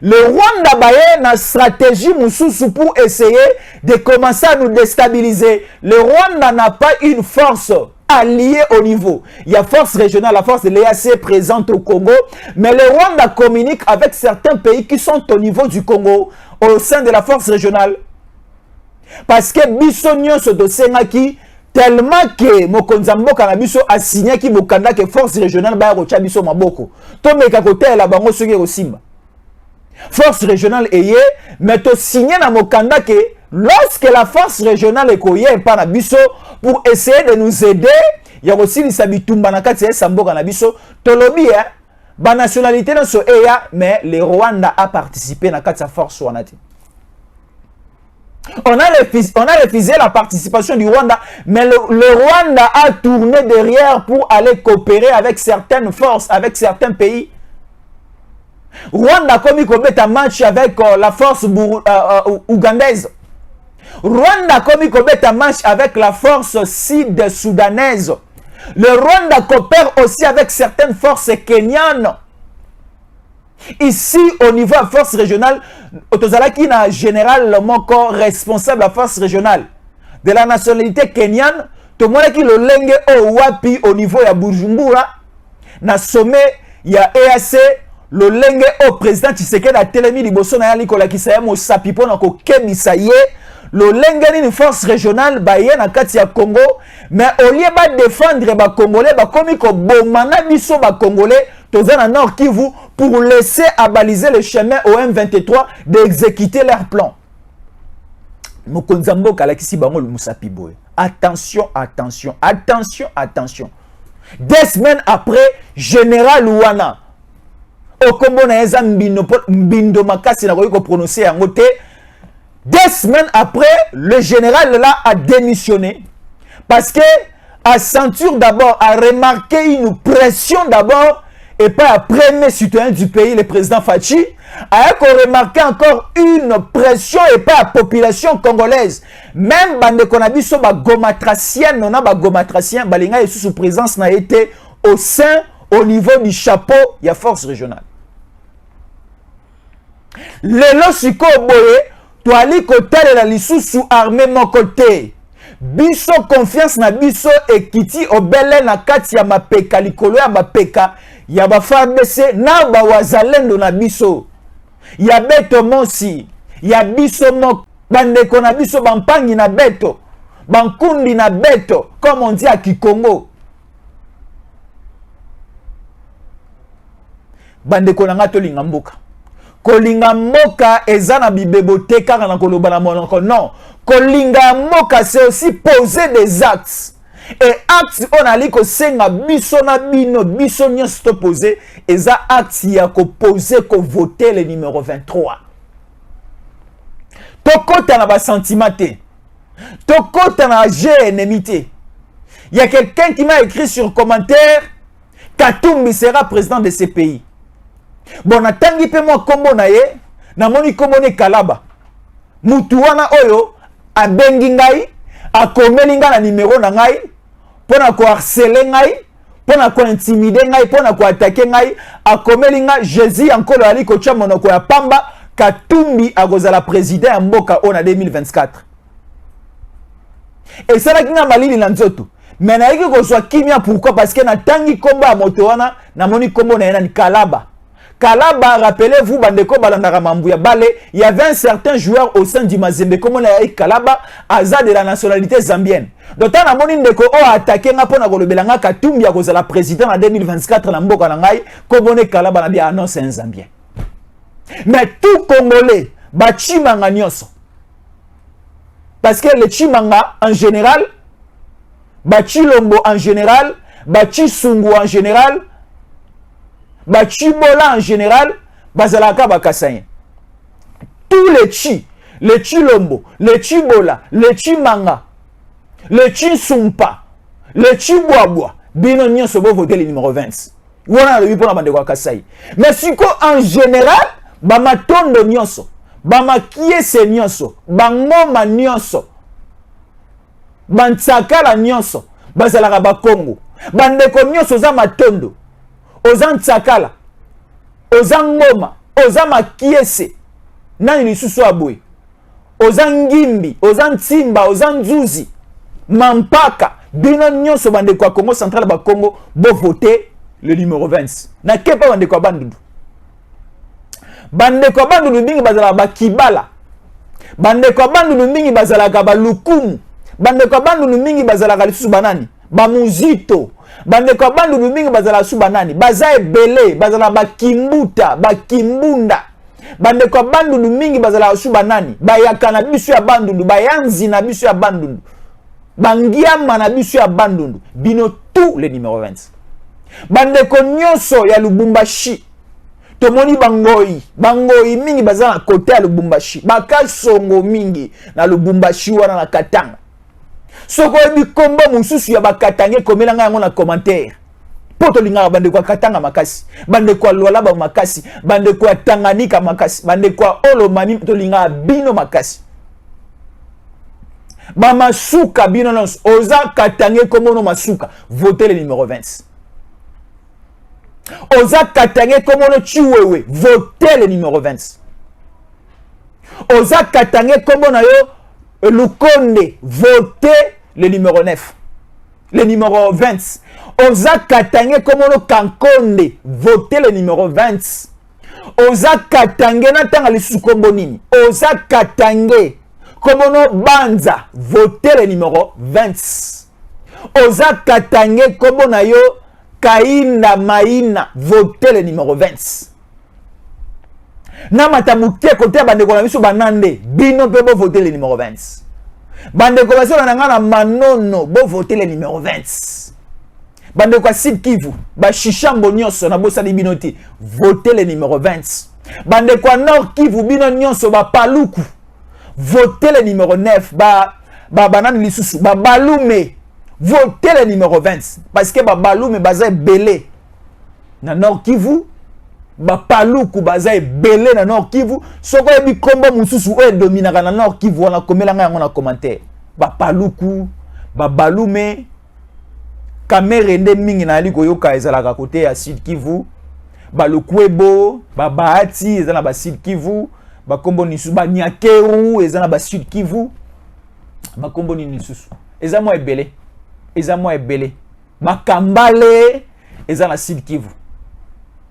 le Rwanda baye na stratégie mususu pour essayer de commencer à nous déstabiliser. Le Rwanda n'a pas une force alliée au niveau. Il y a force régionale, la force de l'EAC présente au Congo, mais le Rwanda communique avec certains pays qui sont au niveau du Congo, au sein de la force régionale. Parce que Bissonio se dosenaki tellement que Mokonzambo Kanabiso a signé qui Mokanda que force régionale ba rocha biso maboko. To meka côté la bango soki osimba. Force régionale est mais to signé na Mokanda que lorsque la force régionale est koye par na biso pour essayer de nous aider, il y a aussi les sabitumba na kati sambo na biso tolobi ba nationalité na so eya mais le Rwanda a participé na kati sa force wanati. On a refusé la participation du Rwanda, mais le Rwanda a tourné derrière pour aller coopérer avec certaines forces, avec certains pays. Rwanda a commis un match avec la force ougandaise. Rwanda a commis un match avec la force sud-soudanaise. Le Rwanda coopère aussi avec certaines forces kenyanes. Ici, au niveau de la force régionale, Otozalaki n'a général Moko responsable de la force régionale de la nationalité kenyane. Tout le monde qui le lengue au Wapi au niveau de Bujumbura, na sommet, il y a EAC, le lengue au président Tshisekedi a télémi liboso na Nicolas Kisaya mo sapipo na ko kemisaye. Le lengue une force régionale baye na kati ya Congo, mais au lieu de défendre ba Congolais, ba komi ko bomana biso ba Congolais, tozana Nord Kivu pour laisser abaliser le chemin au M23 d'exécuter leur plan. Mokonzambo kalakisi bango le musapiboy. Attention, attention, attention, attention. 2 semaines après, général Wana Okombo na eza mbindo makasi na ko prononcer yango te. 2 semaines après, le général là a démissionné parce que à ceinture d'abord a remarqué une pression d'abord et pas le premier citoyen du pays, le président Fachi, a remarqué encore une pression et pas la population congolaise. Même bande konabiso ba gomatracien, non ba gomatracien, balinga yesu sous présence n'a été au sein, au niveau du chapeau, il y a force régionale. Lelo siko boye toali kotel la lisusu armée mon côté. Biso confiance na biso ekiti obele na kati ya mapeka likolo ya mapeka ya ba FARDC na ba wazalendo na biso. Ya beto mosi, ya biso mo bandeko na biso bampangi na beto, bankundi na beto comme on dit à Kikongo. Bandeko na ngato linga mboka. Kolinga moka ezana bibebote kaka na koloba na monoko. Non. Kolinga moka c'est aussi poser des actes. Et acte on a dit que senga biso na bino biso nyonso to poser eza acte ya ko poser ko voter le numéro 23. Tokota na ba sentiment te. Tokota na jeu ennemi te. Il y a quelqu'un qui m'a écrit sur commentaire Katumbi sera président de ce pays. Bon natangi pe moi kombo na ye na moni kombo ne Kalaba. Mutu wana oyo abengi ngai akomeli ngai na numéro na ngai pona ko harceler ngai pona ko intimider ngai pona ko attaquer ngai akomeli ngai Jésus encore ali ko tcha monoko ya pamba Katumbi akozala président ya mboka ona 2024. Et ça la kinga malili na nzoto. Mais na yiki ko soit kimia pourquoi parce que na tangi kombo ya moto wana na moni kombo na yana ni Kalaba. Kalaba, rappelez-vous, Bandeko Balandara Mambouya Bale, il y avait un certain joueur au sein du Mazembe, comme on a dit Kalaba, Aza de la nationalité zambienne. Donc, on a moni ndeko o attaqué nga pona kolobelanga Katumbi ya kozala président en 2024 na mboka na ngai, comme on est Kalaba na bien annonce un Zambien. Mais tout Congolais, ba chimanga nyonso. Parce que le chimanga en général, ba chilombo en général, ba chisungu en général, ba chibola en général, bazalaka bakasayen. Tous les chilombo, les chibola, les chimanga, les chisumpa, les chiboabwa, bino nyonso bo voter le numéro 20. Wana le pour bande kwa kasai. Mais siko en général, ba matondo nyonso, ba makiese nyonso, ba ngoma nyonso, ba ntsakala nyonso, bazalaka ba Congo. Bandeko nyonso za matondo. Ozan tsakala, ozan ngoma, ozan makiese, nani lisusu abwe, ozan ngimbi, ozan timba, ozan zuzi, mampaka, bino nyonso bande kwa Congo Central ba Congo, bo voter le numéro 20. Na kepa bande kwa bandundu. Bande kwa bandundu mingi bazala ba kibala. Bande kwa bandundu mingi bazala ba lukumu. Bande kwa bandundu mingi bazala lisusu banani, ba muzito. Bande kwa bandu mingi bazala suba nani baza ebele bazala bakimbuta bakimbunda bande kwa bandu mingi bazala suba nani bayaka na biso ya bandundu bayanzi na biso ya bandundu bangiama na biso ya bandundu bino tout le numéro 20 bande ko nyonso ya Lubumbashi tomoni bangoyi mingi bazala na kote ya Lubumbashi bakasongo mingi na Lubumbashi wana na Katanga. Soko ebi kombo mususu ya bakatange komela nga yango na commentaire. Poto linga bande kwa Katanga makasi, bande kwa Lualaba makasi, bande kwa Tanganyika makasi, bande kwa Olomami to linga bino makasi. Ba masuka bino non oza katange komono masuka, votez le numéro 20. Oza katange komono chiwewe, votez le numéro 20. Oza katange komono yo Lukonde, votez le numéro 9. Le numéro 20. Oza Katange Komono Kankonde, votez le numéro 20. Oza Katange Natanga Lisusu Kombo Nini. Oza Katange Komono Banza, votez le numéro 20. Oza Katange Kombo Nayo Kaina Maina, votez le numéro 20. Namata muke kote bande ko na biso banande bino pe bo voter le numéro 20. Bande ko baso na ngana manono bo voter le numéro 20. Bande ko Sud Kivu ba shishambo nyonso na bosa di binoti voter le numéro 20. Bande ko Nord Kivu bino nyonso ba paluku voter le numéro 9 ba banani lisusu ba balume voter le numéro 20 parce que ba balume baza belé na Nord Kivu ba paluku baza ebele na Nord Kivu soko ebi kombo mususu o dominaka na Nord Kivu wana komela nga yango na commentaire ba paluku ba balume kamere nde mingi na ali koyoka ezalaka kote ya Sud Kivu ba lukwebo ba bahati ezala ba Sud Kivu ba kombo nisu ba nyakeru ezala ba Sud Kivu ba kombo ni nisusu eza mo ebele ba kambale ezala Sud Kivu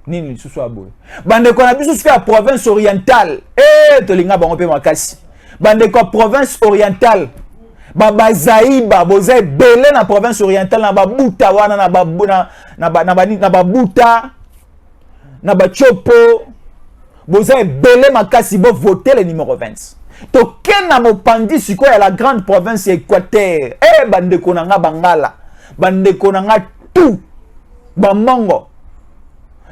nini lisusu aboye bande ko na biso sika province orientale tolinga bango pe makasi bande ko province orientale baba Zaiba boza ebele na province orientale na babuta wana na babuna na babuta na bachopo boza ebele makasi bo voter le numéro 20 to kena mopandi siko ya la grande province Équateur bande ko na nga bangala bandeko na nga tout bamongo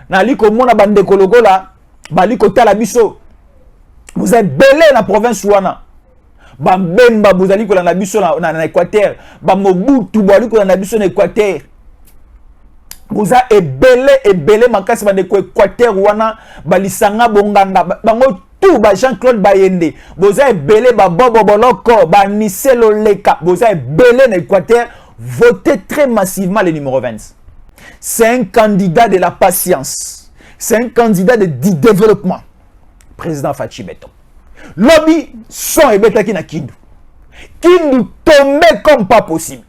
nali komona bandeko lokola bali kotala biso vous êtes belé na province wana bambemba bozali kolanda biso na Équateur bamobutu bozali kolanda biso na Équateur vous a ebele makasi bandeko Équateur wana balisanga bonganda bango tout ba Jean-Claude Bayende boza ebele ba Bobo Boloko ba Niselo Leka boza ebele na Équateur votez très massivement le numéro 20. C'est un candidat de la patience, c'est un candidat du développement. Président Fachi Beton lobby son ebetaki na Kindu tombé comme pas possible.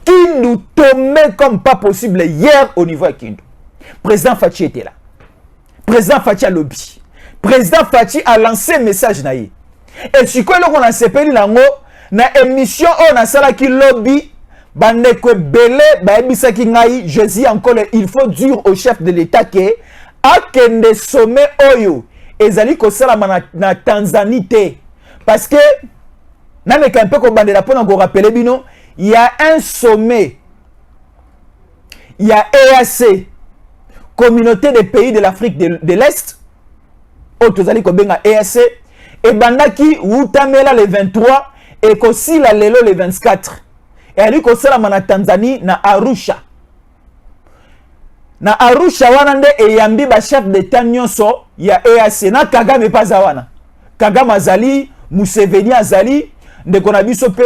Kindu tombé comme pas possible hier au niveau de Kindu. Président Fachi était là. Président Fachi a lobby. Président Fachi a lancé un message naïe. Et tu connais qu'on a sepeli nango na émission on a sala qui lobby bande ko belé ba ebisa ki ngai je dis encore il faut dire au chef de l'état que akende sommet oyo ezali ko sala na Tanzanie te parce que na me un peu ko bandela pour nous rappeler bino il y a un sommet il y a EAC communauté des pays de l'Afrique de l'Est otozali ko benga EAC et bandaki utamela le 23 et kosi la lelo le 24 et ali ko sala na Tanzanie na Arusha wana nde eyambi ba chef d'état nyonso ya EAC na Kagame paza wana Kagame azali Museveni azali ndeko na biso pe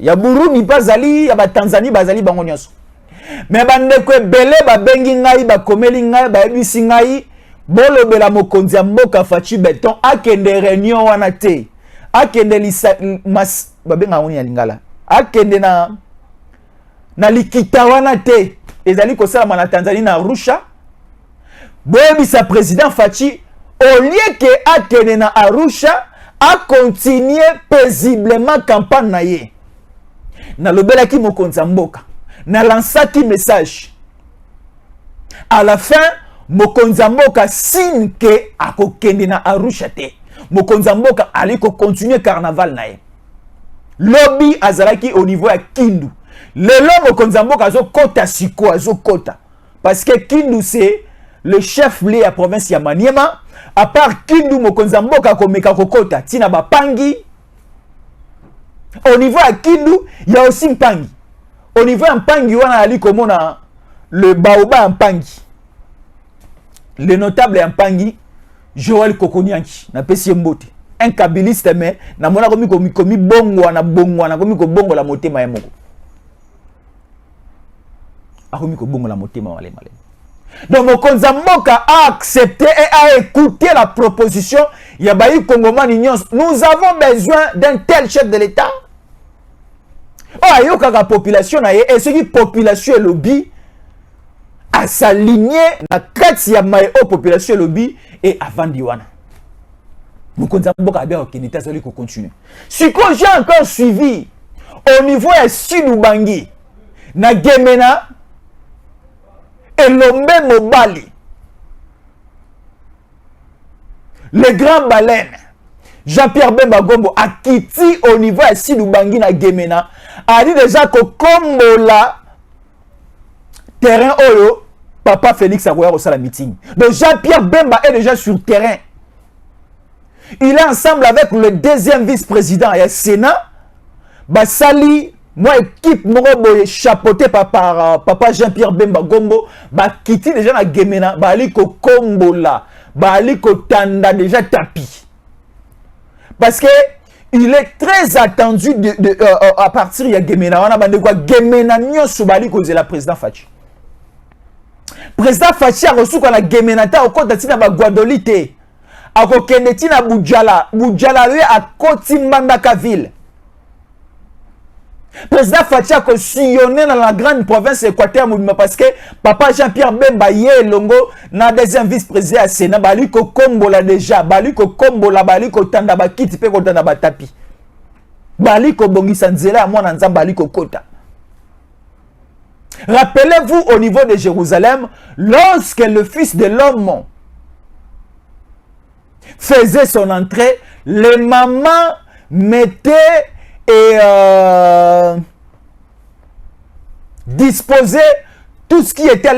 ya Burundi bazali ya ba Tanzanie bazali bango nyonso mais bandeko ebele babengi ngai bakomeli ngai bayebisi ngai bolobela mokonzi ya mboka Fachi Beton akende réunion wana te akende mas babenga ngoni ya lingala akende na likita wana te ezali kosala na Tanzanie na Arusha boyebisa président Fachi au lieu que akende na Arusha a continuer paisiblement campagne na ye na lobelaki mokonzi ya mboka na lansaki message à la fin mokonzi ya mboka signe que akokende na Arusha te mokonzi ya mboka ali ko continuer carnaval na ye lobby azalaki au niveau ya Kindu lelo mokonzi ya mboka azokota siko azokota parce que Kindu c'est le chef lié à province ya Maniema à part Kindu mokonzi ya mboka komeka kokota tina bapangi au niveau ya Kindu il y a aussi Mpangi au niveau ya Mpangi wana ali komona le baoba Mpangi le notable ya Mpangi Joël Kokonianki na pesi mbote un kabiliste mais na mona komi bongo na komi ko bongo la motema ya moko akomi ko bongo la motema wale male. Donc mokonzi ya mboka a accepté et a écouté la proposition ya bayi kongomani nyonso. Nous avons besoin d'un tel chef de l'État. Oh ayoka ka population na ye et ce qui population et lobby à s'aligner na kati ya mai o population lobby et avant diwana. Mokonzi mboka bien okinita zali ko continuer. Si quand j'ai encore suivi au niveau ya Sidubangi na Gemena et Lombe Mobali le grand baleine Jean-Pierre Bemba Gombo a quitté au niveau ya Sidubangi na Gemena a dit déjà que comme la terrain oyo Papa Félix Agoya au la meeting. Donc Jean-Pierre Bemba est déjà sur le terrain. Il est ensemble avec le deuxième vice-président et le Sénat. Basali, moi équipe Morobo chapeauté par Papa Jean-Pierre Bemba Gombo, quitter déjà la Gemena, aliko Kombola, aliko Tanda déjà tapis. Parce que il est très attendu à partir de Gemena. On a bandé quoi Gemena nyoso baliko c'est la président Fachi. Président Fachi a reçu qu'on a Gemenata au côté de la Guadolite. A kokendeti na Bujala. Bujala lui a côté Mbandaka ville. Président Fachi a sillonné dans la grande province Équateur parce que Papa Jean-Pierre Bemba yé longo na deuxième vice-président à Sénat baliko kombola déjà baliko kombola baliko tanda bakiti pe ko tanda batapi. Baliko bongisa nzela mwana nzamba baliko kota. Rappelez-vous au niveau de Jérusalem, lorsque le Fils de l'homme faisait son entrée, les mamans mettaient disposer tout ce qui était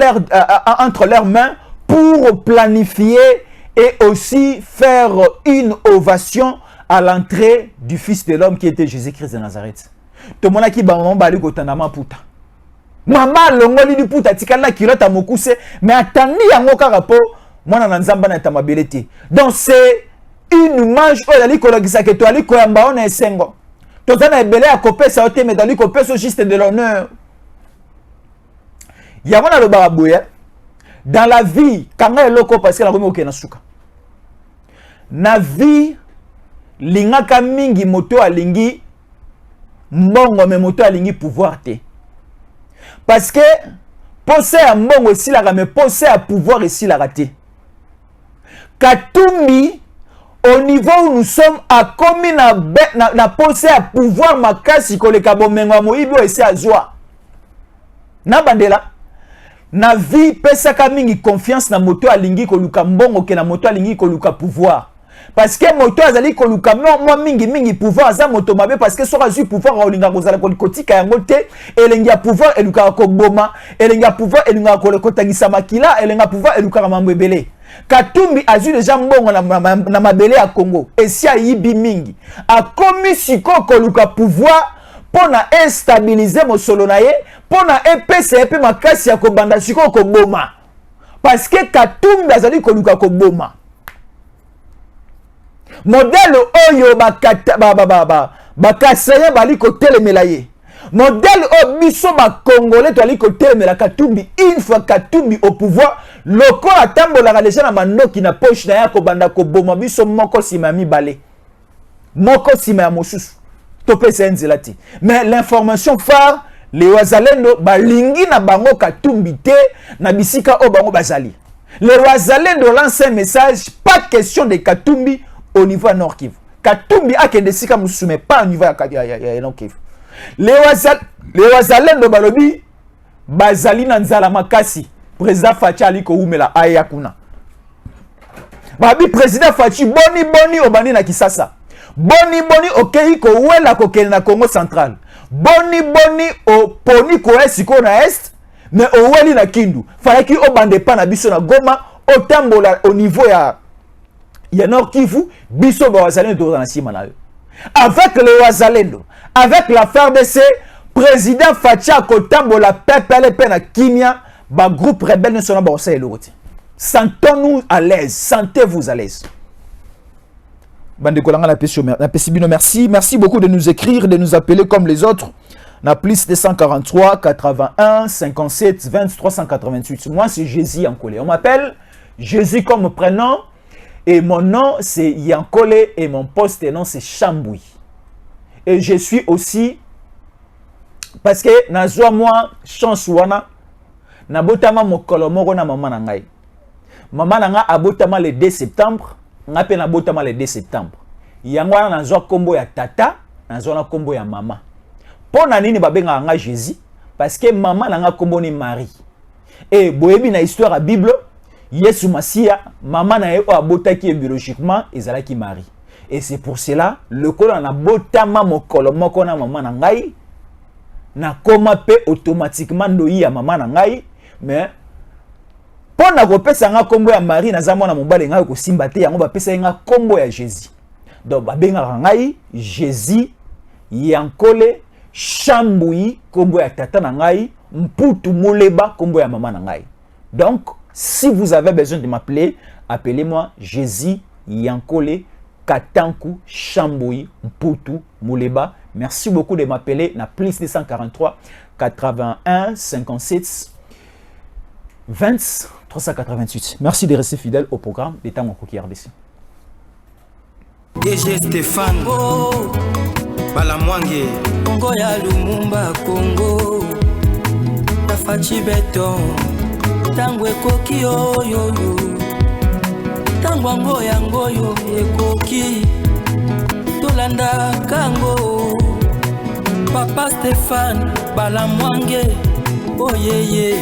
entre leurs mains pour planifier et aussi faire une ovation à l'entrée du Fils de l'homme qui était Jésus-Christ de Nazareth. Tout le monde qui maman bali kotanama puta. Maman longoli du puta tikala kilota mokuse mais attendez yango karapo mwana na nzamba na tamabelete. Donc c'est une image où ali kologisa que to ali koyamba on esengo. Tozana ebele a kopesa ote mais dali kopesa juste de l'honneur. Yamona lo barabuya dans la vie quand elle loko parce que la remet aucun suka. Na vie lingaka mingi moto alingi mbongo me moto alingi pouvoir te. Parce que poser à mbongo ici la mais poser à pouvoir ici la raté. Katumbi au niveau où nous sommes à commis na poser à pouvoir makasi koleka bomengo moibi ici à joie. Na bandela na vie pesa ka mingi confiance na moto alingi koluka mbongo ke na moto alingi koluka pouvoir. Parce que moto azali koluka moi mingi pouvoir aza moto mabe parce que soka zu pouvoir olinga kozala kotika yango te elengi pouvoir eluka ko boma elengi pouvoir elinga ko kotangisa makila elenga pouvoir eluka mambo ebele. Katumbi azu déjà mbongo na mabele ya Congo esi ayibi mingi akomi siko koluka pouvoir pona stabiliser mosolo na ye pona epesa epe makasi ya kobanda siko ko boma parce que Katumbi azali koluka ko boma. Modèle oyo bakaseye bali kotelemela ye. Modèle o biso ba congolais to ali kotelemela Katumbi une fois Katumbi au pouvoir lokola tambola déjà na mandoki na poche na ya ko banda ko boma biso moko sima mi balé. Moko sima ya mosusu. Topesa nzelati. Mais l'information phare les wazalendo balingi na bango Katumbi te na bisika o bango bazali. Les wazalendo lance un message pas question de Katumbi au niveau à Nord Kivu. Katumbi a kende sika mususu mais pas au niveau à Nord Kivu. Les wazalendo balobi bazali na nzala makasi. Président Fachi aliko umela aya kuna. Babi président Fachi boni obani na Kisasa. Boni okei ko wela ko kende na Congo central. Boni o poni ko esiko na est mais o weli na Kindu. Falaki obande pa na biso na Goma o tambola au niveau ya Nord Kivu, biso ba wazalendo na sima na yo. Avec le wazalendo, avec la FARDC, président Facha kotambola pepele pe na kimia, ba groupe rebelle ne sona ba osa eloti. Sentons-nous à l'aise, sentez-vous à l'aise. Bande kolanga na pesibino merci, merci beaucoup de nous écrire, de nous appeler comme les autres. Na plus 243 81 57 20 388. Moi c'est Jésus en colère. On m'appelle Jésus comme prénom. Et mon nom, c'est Yankole et mon poste nom, c'est Chamboui. Et je suis aussi, parce que nazwa moi, chance wana, na botama mokolomoro na maman nangai. Maman nanga abotama le 2 septembre, nga pe na botama le 2 septembre. Yangwana nazwa kombo ya tata, nazwa na kombo ya mama. Pona nini babenga nga Jésus? Parce que maman nanga kombo ni Marie. Et boyebi na histoire à Bible, Yesu Masia, maman na yo abotaki biologiquement ezalaki Marie. Et c'est pour cela le kolo na botama mokolo moko na maman na ngai na koma pe automatiquement ndoyi ya maman na ngai mais pona ko pesa nga kombo ya Marie na zamona mobale ngai ko simba te yango ba pesa nga kombo ya Jésus. Donc ba benga ngai Jésus Yankole Chamboui kombo ya tata na ngai mputu moleba kombo ya maman na ngai. Donc si vous avez besoin de m'appeler, appelez-moi Jésus Yankole Katanku Chamboui Mputu Mouleba. Merci beaucoup de m'appeler na plus 243 81 57 20 388. Merci de rester fidèle au programme d'État Mokoki RDC. DG Stéphane Balamwange Congo ya Lumumba Congo Tafachi Beton Tango ekoki oyo Tango yango ekoki Tolanda kango Papa Stéphane Balamwange Oyeye